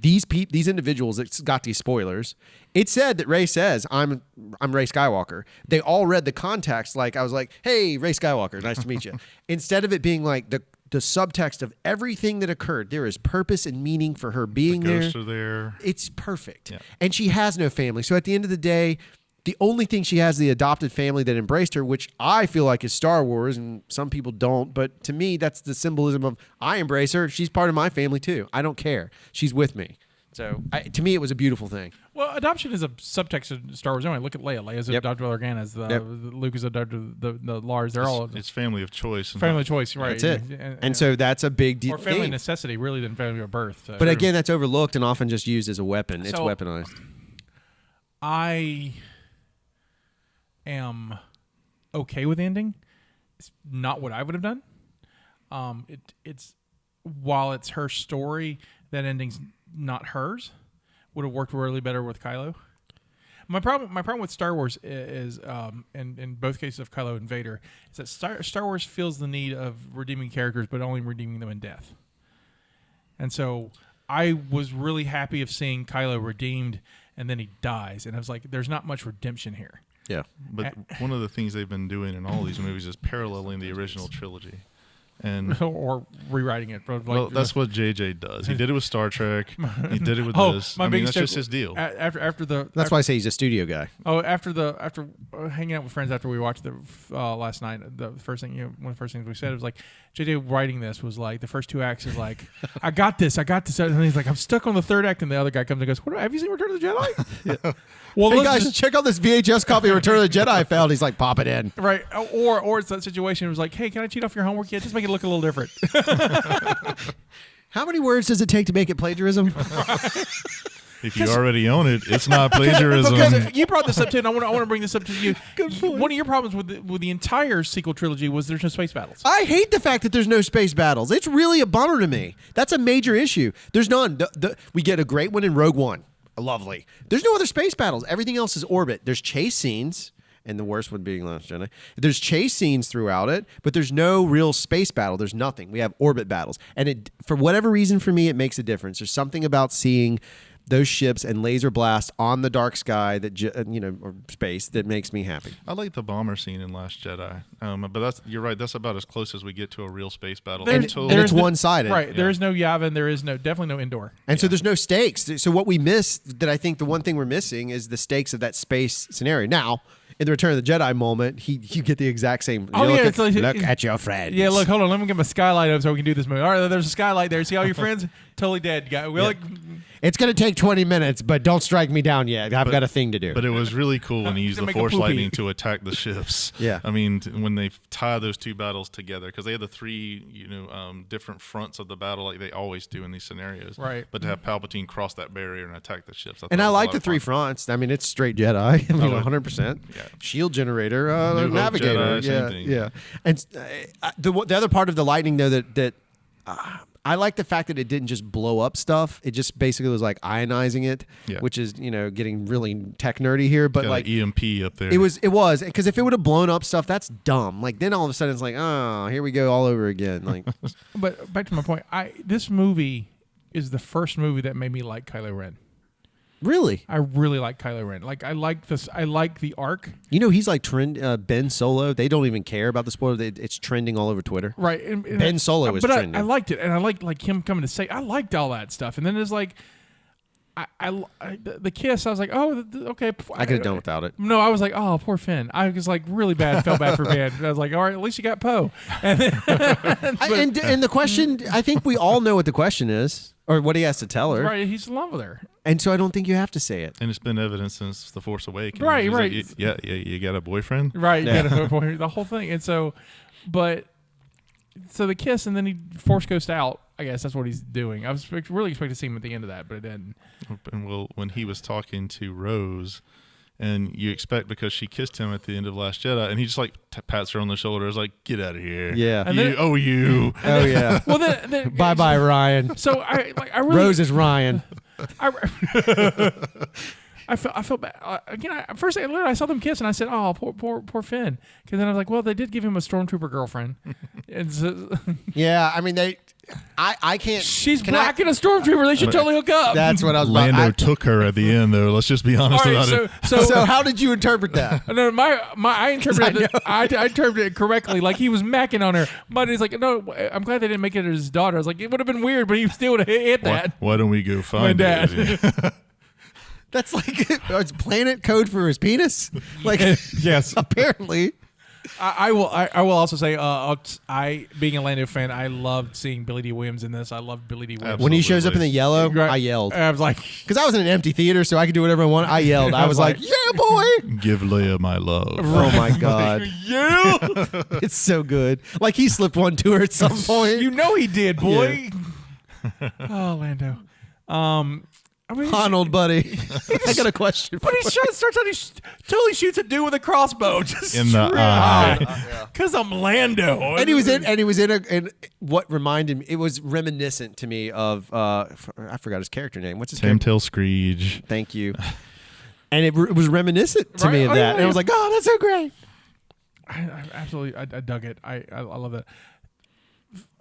these individuals that got these spoilers, it said that Rey says, I'm Rey Skywalker. They all read the context like I was like, hey, Rey Skywalker, nice to meet you. Instead of it being like the subtext of everything that occurred, there is purpose and meaning for her being the there. ghosts are there. It's perfect. Yeah. And she has no family. So at the end of the day, the only thing she has is the adopted family that embraced her, which I feel like is Star Wars, and some people don't. But to me, that's the symbolism of I embrace her. She's part of my family too. I don't care. She's with me. So to me, it was a beautiful thing. Well, adoption is a subtext of Star Wars. Anyway, look at Leia. Leia's adopted by Organa's. Luke is adopted the Lars. They're all it's family of choice. Family choice, right? That's it. And so that's a big deal. Or family necessity, really, than family of birth. So. But again, that's overlooked and often just used as a weapon. It's weaponized. I am okay with the ending. It's not what I would have done. It's while it's her story, that ending's not hers. Would have worked really better with Kylo. My problem with Star Wars is in both cases of Kylo and Vader, is that Star Wars feels the need of redeeming characters, but only redeeming them in death. And so I was really happy of seeing Kylo redeemed, and then he dies, and I was like, "There's not much redemption here." Yeah, but one of the things they've been doing in all these movies is paralleling the original trilogy. And or rewriting it. Well, that's what JJ does. He did it with Star Trek. He did it with this. I mean, that's just his deal. That's why I say he's a studio guy. Oh, after hanging out with friends after we watched the last night, the first thing one of the first things we said was like, JJ writing this was like the first 2 acts is like, I got this, and he's like, I'm stuck on the 3rd act, and the other guy comes and goes, have you seen Return of the Jedi? Yeah. Well, hey guys, check out this VHS copy of Return of the Jedi I found. He's like, pop it in. Right. Or it's that situation. It was like, hey, can I cheat off your homework? Yeah, just make it look a little different. How many words does it take to make it plagiarism? If you already own it, it's not plagiarism. Because you brought this up too, and I want to bring this up to you. One of your problems with the entire sequel trilogy was there's no space battles. I hate the fact that there's no space battles. It's really a bummer to me. That's a major issue. There's none. We get a great one in Rogue One. Lovely. There's no other space battles. Everything else is orbit. There's chase scenes, and the worst one being Last Jedi. There's chase scenes throughout it, but there's no real space battle. There's nothing. We have orbit battles. And it, for whatever reason, for me, it makes a difference. There's something about seeing those ships and laser blast on the dark sky that or space that makes me happy. I like the bomber scene in Last Jedi, but you're right. That's about as close as we get to a real space battle. And it's one-sided, right? Yeah. There is no Yavin. There is definitely no indoor, and so there's no stakes. So what we miss, that I think the one thing we're missing, is the stakes of that space scenario. Now, in the Return of the Jedi moment, you get the exact same. Look at your friends. Yeah, look, hold on. Let me get my skylight up so we can do this movie. All right, there's a skylight there. See all your friends? Totally dead. It's going to take 20 minutes, but don't strike me down yet. I've got a thing to do. But it was really cool when he used the Force lightning to attack the ships. Yeah. I mean, when they tie those 2 battles together, because they had the 3, different fronts of the battle like they always do in these scenarios. Right. But to have Palpatine cross that barrier and attack the ships. I like the 3 fronts. I mean, it's straight Jedi. I mean, 100%. Yeah. Shield generator, navigator. Jedi, same thing. Yeah. And the other part of the lightning, though, that I like the fact that it didn't just blow up stuff. It just basically was like ionizing it, which is, getting really tech nerdy here. But like EMP up there. It was because if it would have blown up stuff, that's dumb. Like then all of a sudden it's like, oh, here we go all over again. Like, but back to my point, this movie is the first movie that made me like Kylo Ren. Really? I really like Kylo Ren. Like I like this. I like the arc. He's like Ben Solo. They don't even care about the spoiler. It's trending all over Twitter. Right. And Ben Solo is trending. I liked it, and I like him coming to say I liked all that stuff. And then it's like, the kiss. I was like, oh, okay. I could have done without it. No, I was like, oh, poor Finn. I was like really bad. Felt bad for Finn. I was like, all right, at least you got Poe. And the question, I think we all know what the question is, or what he has to tell her. Right. He's in love with her. And so I don't think you have to say it. And it's been evident since The Force Awakens. Right. Like, you got a boyfriend? Right. Yeah. The whole thing. And so, so the kiss, and then he Force Ghost out. I guess that's what he's doing. I was really expecting to see him at the end of that, but it didn't. And when he was talking to Rose, and you expect because she kissed him at the end of Last Jedi, and he just like pats her on the shoulder, is like, "Get out of here!" Yeah. And then, oh yeah. Well, then bye I felt bad. Again, first I saw them kiss and I said, "Oh, poor Finn." Because then I was like, "Well, they did give him a stormtrooper girlfriend." And so, yeah, I mean I can't. She's black and a stormtrooper. They should totally hook up. That's what I was. Lando took her at the end, though. Let's just be honest about it. So how did you interpret that? No, I interpreted I interpreted it correctly. Like he was macking on her, but he's like, "No, I'm glad they didn't make it his daughter." I was like, it would have been weird, but he still would have hit that. Why don't we go find my dad? it? That's like it's planet code for his penis. Like yes, apparently. I will also say, I being a Lando fan, I loved seeing Billy D. Williams in this. I loved Billy D. Williams. When he shows up in the yellow, Right. I yelled. I was like, because I was in an empty theater, so I could do whatever I want. I yelled. I was like, "Yeah, boy!" Give Leia my love. Oh my god, yeah, it's so good. Like he slipped one to her at some point. you know he did, boy. Oh, Lando. I mean, Han, old buddy. I got a question. But he starts out, he totally shoots a dude with a crossbow just In the eye. because I'm Lando. And he was in what reminded me. It was reminiscent to me of I forgot his character name. What's his Sam character? Tail Screech. Thank you. And it was reminiscent to me of Right? that. And I was like, "Oh, that's so great." I absolutely, I dug it. I love that.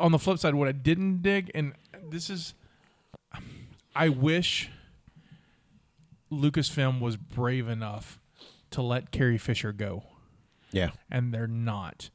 On the flip side, what I didn't dig, and this is, I wish Lucasfilm was brave enough to let Carrie Fisher go. Yeah. And they're not.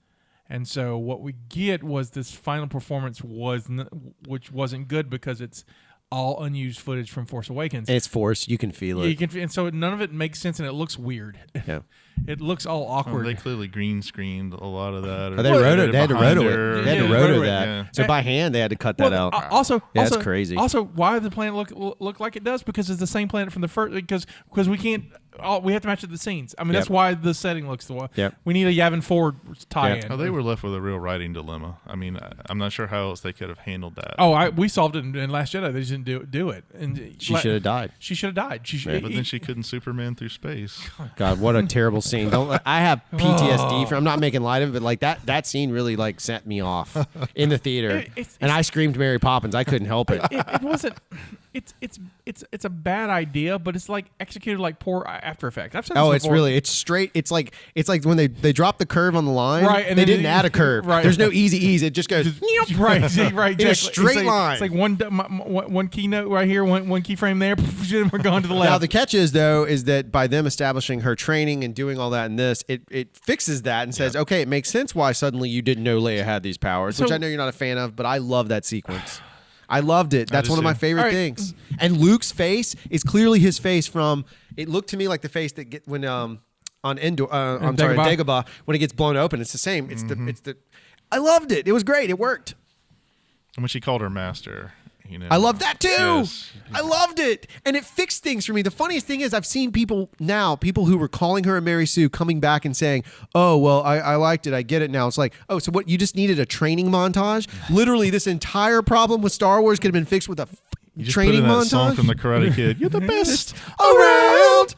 And so what we get was this final performance which wasn't good because it's all unused footage from Force Awakens. And it's forced. You can feel it. And so none of it makes sense and it looks weird. Yeah. It looks all awkward. They clearly green screened a lot of that. They wrote it. They had to roto it. They had to roto that. Yeah. So by hand, they had to cut that out. Also, that's crazy. Also, why does the planet look like it does? Because it's the same planet from the first. Because we can't. We have to match the scenes. I mean, that's why the setting looks the way. Yep. We need a Yavin 4 tie-in. Oh, they were left with a real writing dilemma. I mean, I'm not sure how else they could have handled that. Oh, we solved it in Last Jedi. They just didn't do it. And she should have died. She should have died. But then she couldn't Superman through space. God, what a terrible scene! I have PTSD from. I'm not making light of it, but like that scene really like set me off in the theater, and I screamed Mary Poppins. I couldn't help it. It wasn't. It's a bad idea, but it's like executed like poor After Effects. I've said this before. It's straight. It's like when they drop the curve on the line. Right, and they then didn't add a curve. Right. There's no easy ease. It just goes right, right, in a straight line. It's like one keynote right here, one keyframe there. We're going to the left. Now the catch is that by them establishing her training and doing all that in this, it fixes that and says, okay, it makes sense why suddenly you didn't know Leia had these powers, which I know you're not a fan of, but I love that sequence. I loved it. That's one of my favorite things. And Luke's face is clearly his face from. It looked to me like the face that when on Endor. I'm sorry, Dagobah, when it gets blown open. It's the same. It's the. I loved it. It was great. It worked. And when she called her master, I love that too. Yes. I loved it, and it fixed things for me. The funniest thing is I've seen people who were calling her a Mary Sue coming back and saying, "Oh, well, I liked it. I get it now." It's like, oh, so what? You just needed a training montage? Literally, this entire problem with Star Wars could have been fixed with a training put in that montage. Song from the Karate Kid. You're the best around.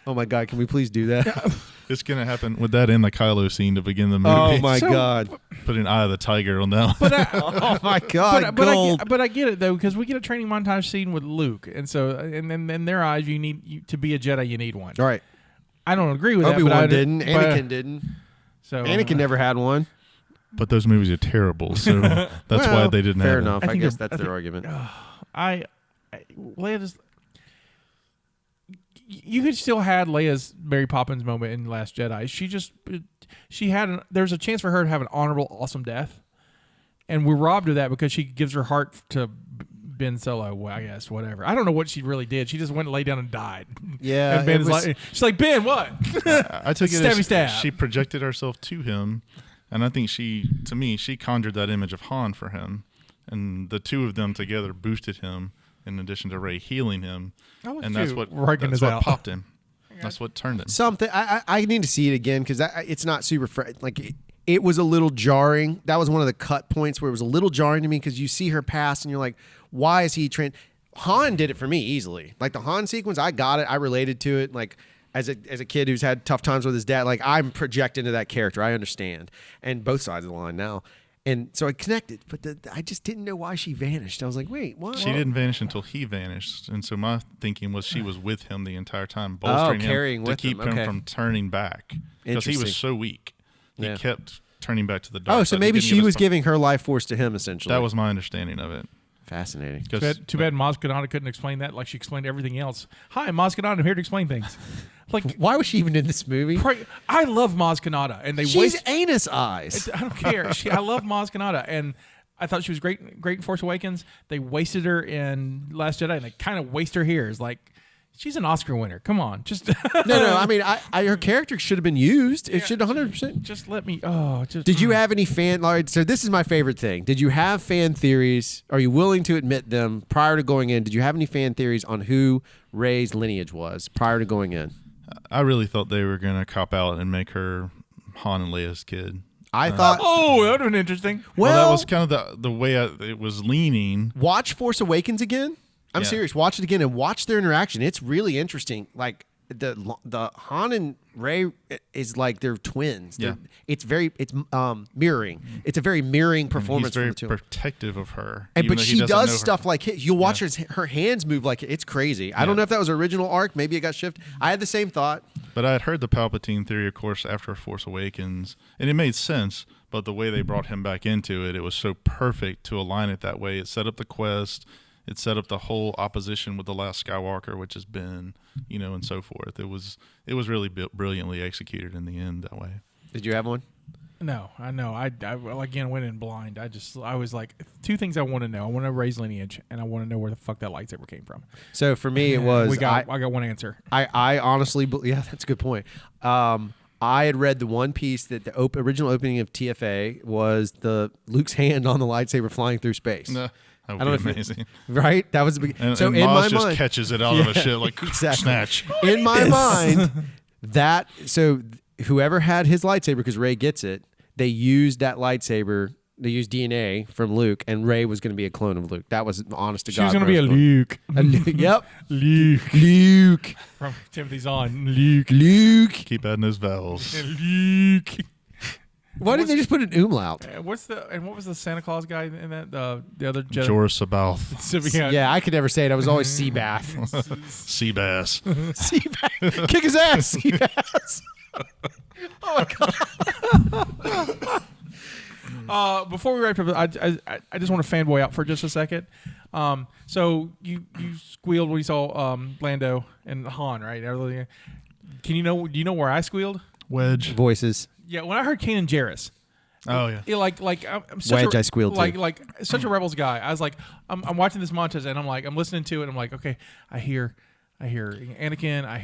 Oh my God! Can we please do that? It's gonna happen with that in the Kylo scene to begin the movie. Oh my God! Put an Eye of the Tiger on that. Oh my God! But I get it though, because we get a training montage scene with Luke, and so and then in their eyes, to be a Jedi, you need one. All right. I don't agree with Obi-Wan that. didn't. Anakin didn't. So Anakin never had one. But those movies are terrible, so that's why they didn't have fair them. enough. I guess that's their argument. Leia just. You could still had Leia's Mary Poppins moment in Last Jedi. There's a chance for her to have an honorable, awesome death, and we're robbed of that because she gives her heart to Ben Solo. Well, I guess whatever. I don't know what she really did. She just went and lay down and died. Yeah, and Ben's she's like, Ben, what? I took it Stabby stab. as she projected herself to him, and I think she conjured that image of Han for him, and the two of them together boosted him. In addition to Rey healing him, and that's what popped him. That's what turned him. Something I need to see it again because it's not super it was a little jarring. That was one of the cut points where it was a little jarring to me because you see her pass and you're like, why is he trained? Han did it for me easily. Like the Han sequence, I got it. I related to it. Like as a kid who's had tough times with his dad, like I'm projected into that character. I understand, and both sides of the line now. And so I connected, but I just didn't know why she vanished. I was like, wait, what? She didn't vanish until he vanished, and so my thinking was she was with him the entire time, bolstering carrying him to with keep him. him from turning back because he was so weak. He Yeah. kept turning back to the dark. Oh, so side. He maybe didn't she give was us giving her life force to him, essentially. That was my understanding of it. fascinating. Too bad Maz Kanata couldn't explain that like she explained everything else. Hi, Maz Kanata, I'm here to explain things. Like, Why was she even in this movie? I love Maz Kanata, and they She's anus eyes. I don't care. I love Maz Kanata, and I thought she was great in Force Awakens. They wasted her in Last Jedi, and they kind of waste her here. It's like, she's an Oscar winner. Come on, just No. I mean, her character should have been used. It should 100%. just let me. Oh, just. Did you have any fan? Like, so this is my favorite thing. Did you have fan theories? Are you willing to admit them prior to going in? Did you have any fan theories on who Rey's lineage was prior to going in? I really thought they were going to cop out and make her Han and Leia's kid. I thought. Oh, that would have been interesting. Well, that was kind of the way it was leaning. Watch Force Awakens again. I'm serious. Watch it again and watch their interaction. It's really interesting. Like the Han and Rey is like they're twins. Yeah. It's mirroring. It's a very mirroring performance. He's very from the two. protective of her. And even but though he she doesn't know does her. stuff like you'll watch her hands move like it's crazy. I don't know if that was original arc. Maybe it got shifted. I had the same thought. But I had heard the Palpatine theory, of course, after Force Awakens, and it made sense. But the way they brought him back into it, it was so perfect to align it that way. It set up the quest. It set up the whole opposition with the last Skywalker, which has been, and so forth. It was really brilliantly executed in the end that way. Did you have one? No, I know. I again went in blind. I was like, two things I want to know. I want to Rey's lineage, and I want to know where the fuck that lightsaber came from. So for me, it was I got one answer. I honestly, yeah, that's a good point. I had read the one piece that the original opening of TFA was the Luke's hand on the lightsaber flying through space. No, that I don't would know be amazing. Right? That was the beginning. And, so and in Maz my just mind, catches it out of a shit like exactly. snatch. In my mind, whoever had his lightsaber, because Rey gets it, they used that lightsaber. They used DNA from Luke, and Rey was going to be a clone of Luke. That was honest to God. She was going to be a Luke. Yep. Luke. From Timothy Zahn. Luke. Keep adding those vowels. Luke. Why did they just put an umlaut? What was the Santa Claus guy in that? The other Jedi? Joris Sabath. Yeah, I could never say it. I was always Seabath. Sea bass. Seabath. Kick his ass, Seabass. Oh my God. Before we wrap up, I just want to fanboy out for just a second. So you squealed when you saw Lando and Han, right? Do you know where I squealed? Wedge. Voices. Yeah, when I heard Kanan Jarrus. Oh yeah. I'm such Wedge, I squealed too. like such a Rebels guy. I was like, I'm watching this montage and I'm listening to it. And I'm like, okay, I hear Anakin. I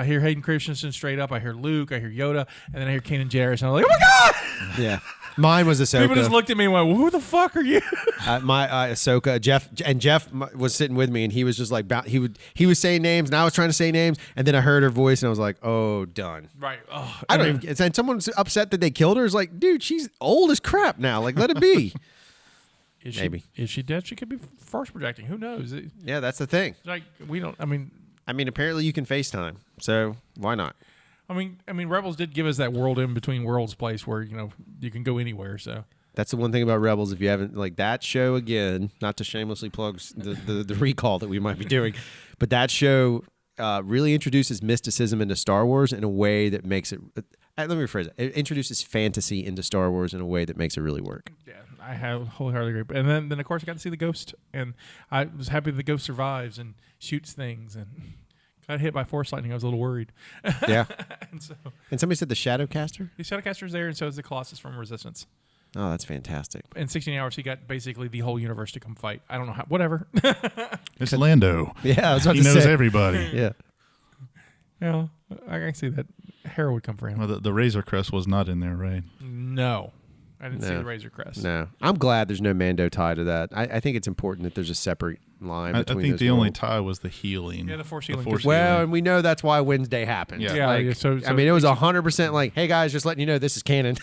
hear Hayden Christensen straight up. I hear Luke. I hear Yoda, and then I hear Kanan Jarrus, and I'm like, oh my God! Yeah. Mine was Ahsoka. People just looked at me and went, well, who the fuck are you? My Ahsoka, Jeff was sitting with me, and he was just like, he was saying names, and I was trying to say names, and then I heard her voice, and I was like, oh, done. Right. Oh, I don't even. And someone's upset that they killed her. Is like, dude, she's old as crap now. Like, let it be. Maybe. Is she dead? She could be force projecting. Who knows? Yeah, that's the thing. Like we don't. I mean, apparently you can FaceTime, so why not? I mean, Rebels did give us that world in between worlds place where you can go anywhere. So that's the one thing about Rebels. If you haven't like that show again, not to shamelessly plug the recall that we might be doing, but that show really introduces mysticism into Star Wars in a way that makes it. Let me rephrase it. It introduces fantasy into Star Wars in a way that makes it really work. yeah, I have wholeheartedly agree. And then of course I got to see the Ghost, and I was happy the Ghost survives and shoots things and. Got hit by force lightning. I was a little worried. Yeah. and somebody said the Shadowcaster? The Shadowcaster's there, and so is the Colossus from Resistance. Oh, that's fantastic. In 16 hours, he got basically the whole universe to come fight. I don't know how. Whatever. It's Lando. Yeah, I was about he to say. He knows everybody. Yeah. Yeah, I can see that. Hera would come for him. Well, the Razor Crest was not in there, right? No. I didn't see the Razor Crest. No. I'm glad there's no Mando tie to that. I think it's important that there's a separate line between I think those the only worlds. tie was the healing. Yeah, the Force healing. Well, and we know that's why Wednesday happened. Yeah. Yeah, so I mean, it was 100% like, hey, guys, just letting you know this is canon.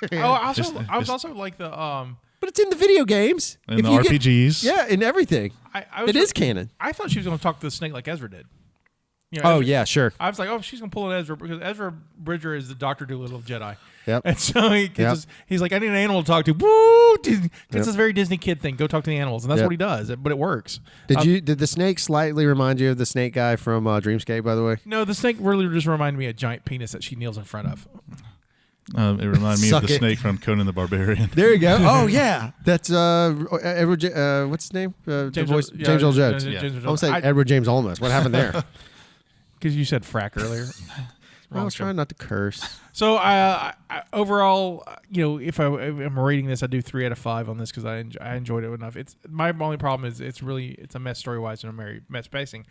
I was also like the But it's in the video games. And the RPGs. Yeah, in everything. It is canon. I thought she was going to talk to the snake like Ezra did. You know, Oh Ezra- yeah, sure. I was like, oh, she's gonna pull an Ezra because Ezra Bridger is the Dr. Dolittle of Jedi. Yep. And so he's like, I need an animal to talk to. Woo! It's this very Disney kid thing. Go talk to the animals, and that's what he does. But it works. Did the snake slightly remind you of the snake guy from Dreamscape? By the way, No, the snake really just reminded me of a giant penis that she kneels in front of. It reminded me of Suck the it. snake from Conan the Barbarian. there you go. Oh yeah, that's Edward. What's his name? James James Earl Jones. James Earl I was saying Jones. Edward James Olmos. What happened there? Because you said frack earlier. I was trying not to curse. So overall, if I'm rating this, I do 3 out of 5 on this because I enjoyed it enough. It's my only problem is it's a mess story wise and a mess pacing,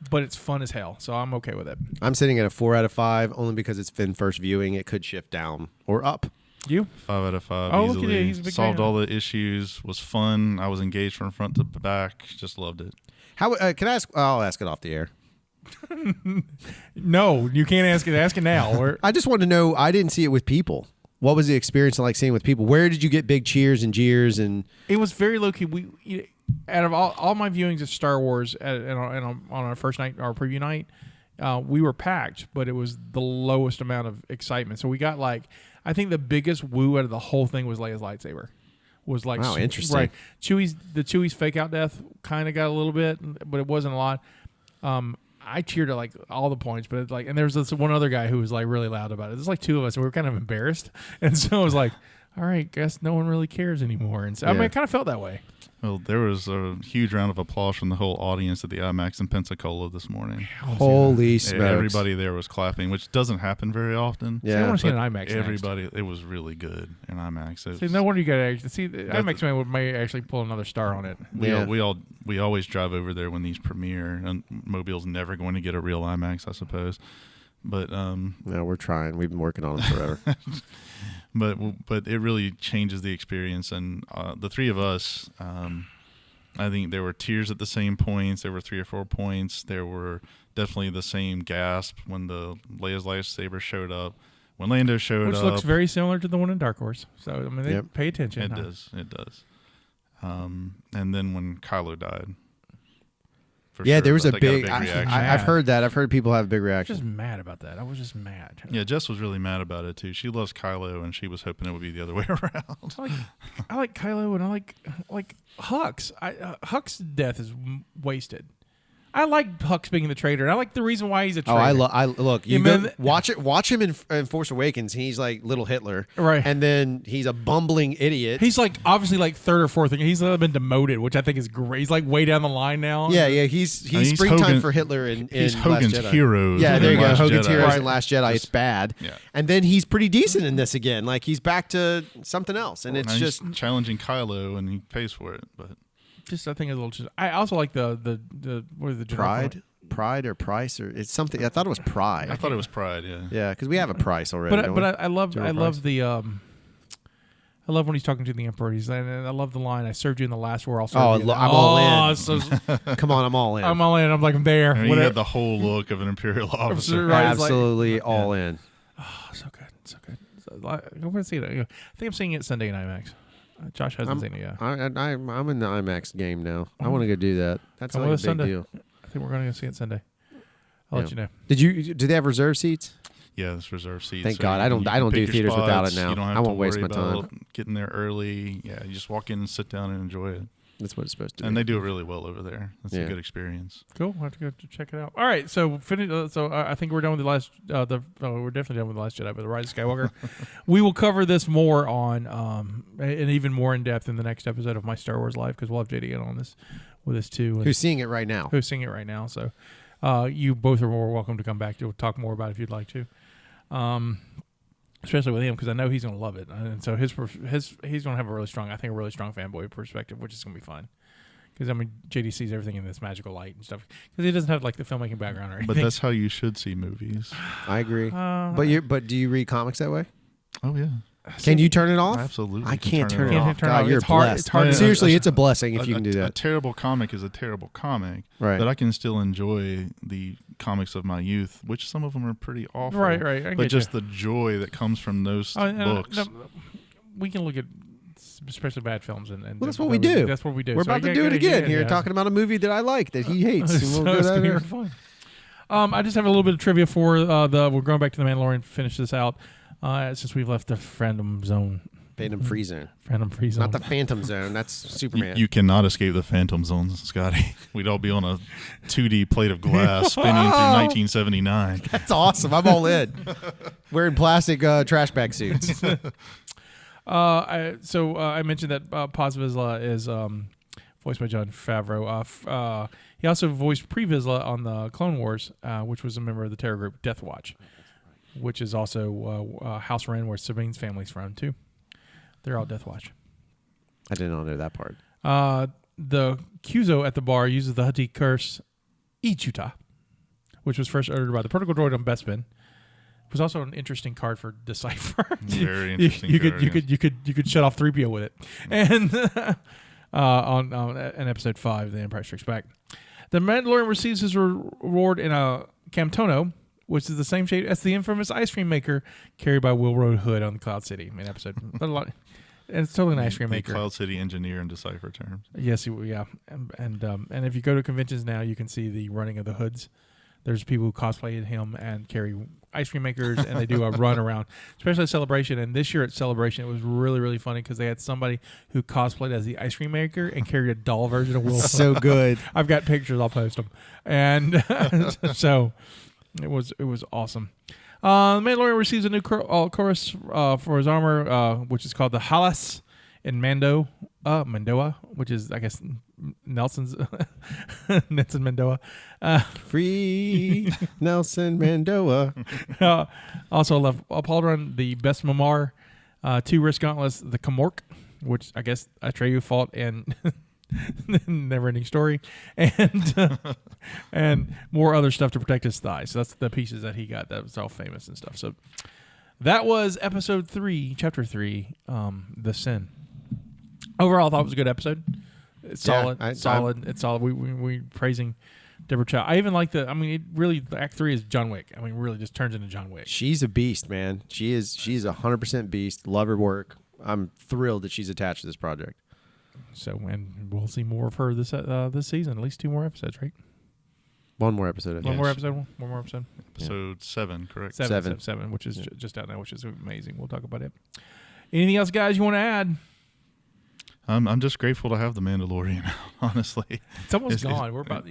but it's fun as hell. So I'm okay with it. I'm sitting at a 4 out of 5 only because it's Finn first viewing. It could shift down or up. You 5 out of 5. Oh, easily. look at you. He's a big Solved fan. all the issues. Was fun. I was engaged from front to back. Just loved it. How can I ask? I'll ask it off the air. No, you can't ask it. Ask it now. Or I just want to know. I didn't see it with people. What was the experience like seeing with people? Where did you get big cheers and jeers? And it was very low key. Out of all my viewings of Star Wars on our first night, our preview night, we were packed, but it was the lowest amount of excitement. So we got I think the biggest woo out of the whole thing was Leia's lightsaber. Was like, wow, interesting. Right, Chewie's fake out death kind of got a little bit, but it wasn't a lot. I cheered at all the points, but and there was this one other guy who was really loud about it. There's 2 of us, and we were kind of embarrassed, and so I was like, all right, guess no one really cares anymore. And so I kind of felt that way. Well, there was a huge round of applause from the whole audience at the IMAX in Pensacola this morning. Holy smokes! Everybody there was clapping, which doesn't happen very often. Yeah, I want to see an IMAX. Everybody, it was really good in IMAX. See, no wonder you got to actually see. The IMAX man may actually pull another star on it. We always drive over there when these premiere, and Mobile's never going to get a real IMAX, I suppose. But no, we're trying. We've been working on it forever. But it really changes the experience, and the 3 of us, I think there were tears at the same points. There were 3 or 4 points. There were definitely the same gasp when the Leia's lightsaber showed up. When Lando showed up, which looks very similar to the one in Dark Horse. So I mean, they pay attention. It does. It does. And then when Kylo died. Yeah, sure, there was a big. reaction. I've heard that. I've heard people have big I was reactions. just mad about that. I was just mad. Yeah, Jess was really mad about it too. She loves Kylo, and she was hoping it would be the other way around. I like Kylo, and I like Hux. Hux's death is wasted. I like Hux being the traitor. And I like the reason why he's a traitor. Look. Watch him in Force Awakens. He's like little Hitler, right? And then he's a bumbling idiot. He's obviously 3rd or 4th. He's been demoted, which I think is great. He's way down the line now. Yeah. He's springtime for Hitler in he's Last Hogan's Jedi. Heroes. Yeah, there you go. Last Hogan's Jedi. Heroes in Last Jedi. It's bad. Yeah. And then he's pretty decent in this again. He's back to something else, and it's Now just he's challenging Kylo, and he pays for it. But I think it's a little. I also like the what is the general Pride or Price or it's something. I thought it was Pride. I thought it was Pride. Yeah. Yeah, because we have a Price already. But I love Price? the I love when he's talking to the Emperor. And I love the line, "I served you in the last war. I'll serve you." I'm all in. So, Come on, I'm all in. I'm all in. I'm there. And he had the whole look of an Imperial officer. Right, absolutely all in. Oh, so good, so good. So, I'm going to see it. I think I'm seeing it Sunday in IMAX. Josh hasn't seen it yet. I'm in the IMAX game now. I want to go do that. That's like a big Sunday. deal. I think we're going to go see it Sunday. I'll let you know. Do they have reserved seats? Yeah, it's reserved seats. Thank so God. I don't pick do your theaters without it spots. now. You don't have I to won't waste worry my time. about getting there early. Yeah, you just walk in and sit down and enjoy it. That's what it's supposed to be. And they do it really well over there. It's a good experience. Cool. We'll have to go check it out. All right. So I think we're done with the last. We're definitely done with the Last Jedi, but the Rise of Skywalker. We will cover this more on and even more in depth in the next episode of My Star Wars Live because we'll have JD in on this with us too. Who's seeing it right now? Who's seeing it right now? So you both are more welcome to come back to talk more about it if you'd like to. Especially with him because I know he's going to love it, and so he's going to have a really strong fanboy perspective, which is going to be fun. Because JD sees everything in this magical light and stuff. Because he doesn't have the filmmaking background or anything. But that's how you should see movies. I agree. But do you read comics that way? Oh yeah. Can you turn it off? Absolutely. I can't turn it off. off. God, you're it's hard. blessed. It's hard. Seriously, it's a blessing if you can do A that. terrible comic is a terrible comic. Right. But I can still enjoy the comics of my youth, which some of them are pretty awful. Right. But just the joy that comes from those books. We can look at especially bad films and that's what we do. That's what we do. We're about to do it again here, talking about a movie that I like that he hates. So it's going to be fun. I just have a little bit of trivia for we're going back to the Mandalorian to finish this out since we've left the Fandom Zone. Fandom Freezone. Fandom Freezone. Not the Phantom Zone. That's Superman. You cannot escape the Phantom Zones, Scotty. We'd all be on a 2D plate of glass spinning through 1979. That's awesome. I'm all in. Wearing plastic trash bag suits. I mentioned that Paz Vizsla is voiced by Jon Favreau. He also voiced Pre Vizsla on the Clone Wars, which was a member of the terror group Death Watch, which is also House Wren, where Sabine's family's from, too. They're all Death Watch. I did not know that part. The Cuzo at the bar uses the Hutti curse Ichuta, which was first uttered by the protocol droid on Bespin. It was also an interesting card for Decipher. Very interesting. You could shut off 3PO with it. And on in episode 5, The Empire Strikes Back, the Mandalorian receives his reward in a Camtono, which is the same shape as the infamous ice cream maker carried by Wilrow Hood on the Cloud City main episode. And it's totally an ice cream maker. Cloud City engineer in Decipher terms. Yes, yeah. And if you go to conventions now, you can see the running of the hoods. There's people who cosplay him and carry ice cream makers, and they do a run around, especially at Celebration. And this year at Celebration, it was really, really funny because they had somebody who cosplayed as the ice cream maker and carried a doll version of Will. So good. I've got pictures. I'll post them. And so it was awesome. The Mandalorian receives a new chorus for his armor, which is called the Halas in Mandoa, which is, I guess, Nelson Mandoa. Free Nelson Mandoa. Also left Pauldron, the best Mamar, 2 wrist gauntlets, the Kamork, which I guess Atreyu fought in Never-Ending Story, and more other stuff to protect his thighs. So that's the pieces that he got. That was all famous and stuff. So that was episode 3, chapter 3, The Sin. Overall, I thought it was a good episode. It's solid. It's solid. We praising Deborah Chow. I even like Act 3 is John Wick. I mean, really just turns into John Wick. She's a beast, man. She's 100% beast. Love her work. I'm thrilled that she's attached to this project. So, and we'll see more of her this season. At least 2 more episodes, right? One more episode. One more episode. Episode 7, correct? 7, which is just out now, which is amazing. We'll talk about it. Anything else, guys, you want to add? I'm just grateful to have the Mandalorian. Honestly, it's almost gone. We're about.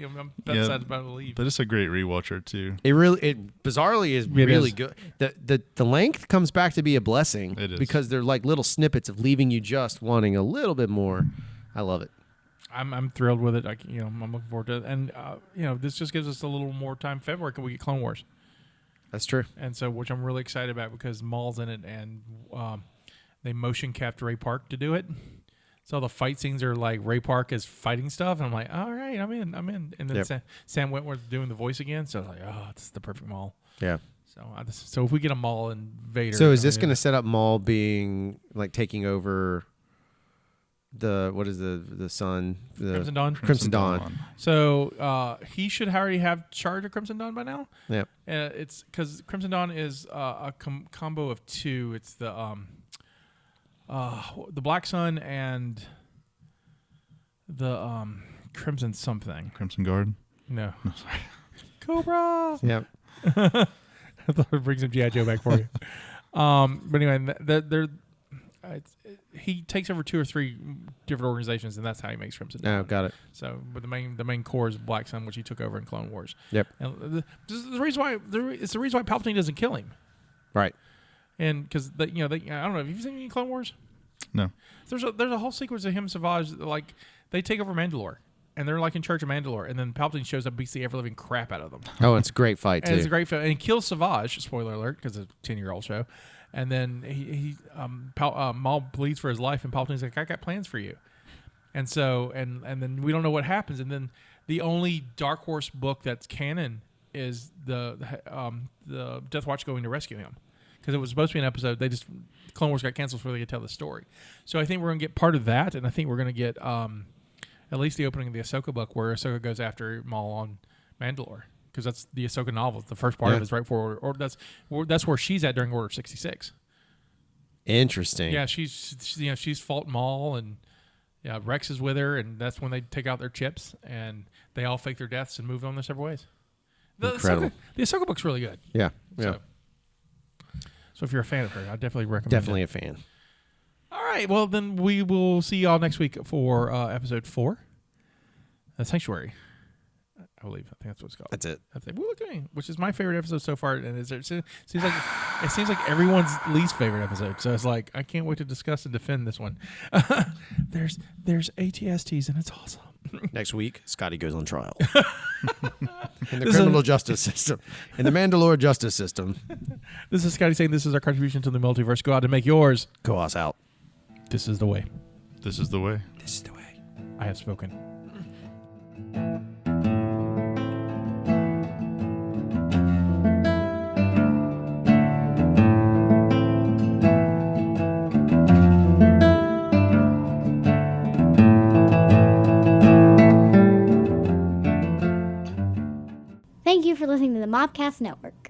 That's about to leave. But it's a great rewatcher too. It bizarrely is really good. The length comes back to be a blessing. It is, because they're like little snippets of leaving you just wanting a little bit more. I love it. I'm thrilled with it. I'm looking forward to it, and this just gives us a little more time. February, can we get Clone Wars? That's true. And so, which I'm really excited about because Maul's in it, and they motion capped Ray Park to do it. So the fight scenes are like Ray Park is fighting stuff, and I'm like, all right, I'm in. And then Sam Wentworth doing the voice again, so I was like, oh, this is the perfect Maul. Yeah. So if we get a Maul and Vader. So is this going to set up Maul being like taking over the sun? Crimson Dawn. Crimson Dawn. So he should already have charge of Crimson Dawn by now. Yeah. It's because Crimson Dawn is a combo of 2. It's the Black Sun and the Crimson something. Crimson Guard? No. Sorry. Cobra! Yep. I thought I'd bring some G.I. Joe back for you. But anyway, he takes over 2 or 3 different organizations, and that's how he makes Crimson Dawn. Oh, got it. So, but the main core is Black Sun, which he took over in Clone Wars. Yep. And it's the reason why Palpatine doesn't kill him. Right. And because I don't know. Have you seen any Clone Wars? No. There's a whole sequence of him Savage, like they take over Mandalore, and they're like in charge of Mandalore, and then Palpatine shows up, beats the ever living crap out of them. Oh, it's a great fight too. And it's a great fight, and he kills Savage. Spoiler alert, because it's a 10-year-old show. And then Maul bleeds for his life, and Palpatine's like, I got plans for you. And so and then we don't know what happens, and then the only Dark Horse book that's canon is the Death Watch going to rescue him. Because it was supposed to be an episode, Clone Wars got canceled before they could tell the story. So I think we're going to get part of that, and I think we're going to get at least the opening of the Ahsoka book, where Ahsoka goes after Maul on Mandalore, because that's the Ahsoka novel. The first part of it is right before, or that's where she's at during Order 66. Interesting. Yeah, she's fought Maul, and Rex is with her, and that's when they take out their chips, and they all fake their deaths and move on their separate ways. Incredible. The Ahsoka book's really good. Yeah. Yeah. So if you're a fan of her, I definitely recommend Definitely it. a fan. All right. Well, then we will see y'all next week for episode 4. Sanctuary. I believe. I think that's what it's called. That's it. Which is my favorite episode so far. And it seems like everyone's least favorite episode. So it's like, I can't wait to discuss and defend this one. There's ATSTs and it's awesome. Next week, Scotty goes on trial. In the criminal justice system. In the Mandalorian justice system. This is Scotty saying this is our contribution to the multiverse. Go out and make yours. Go us out. This is the way. This is the way. This is the way. I have spoken. Thank you for listening to the Mobcast Network.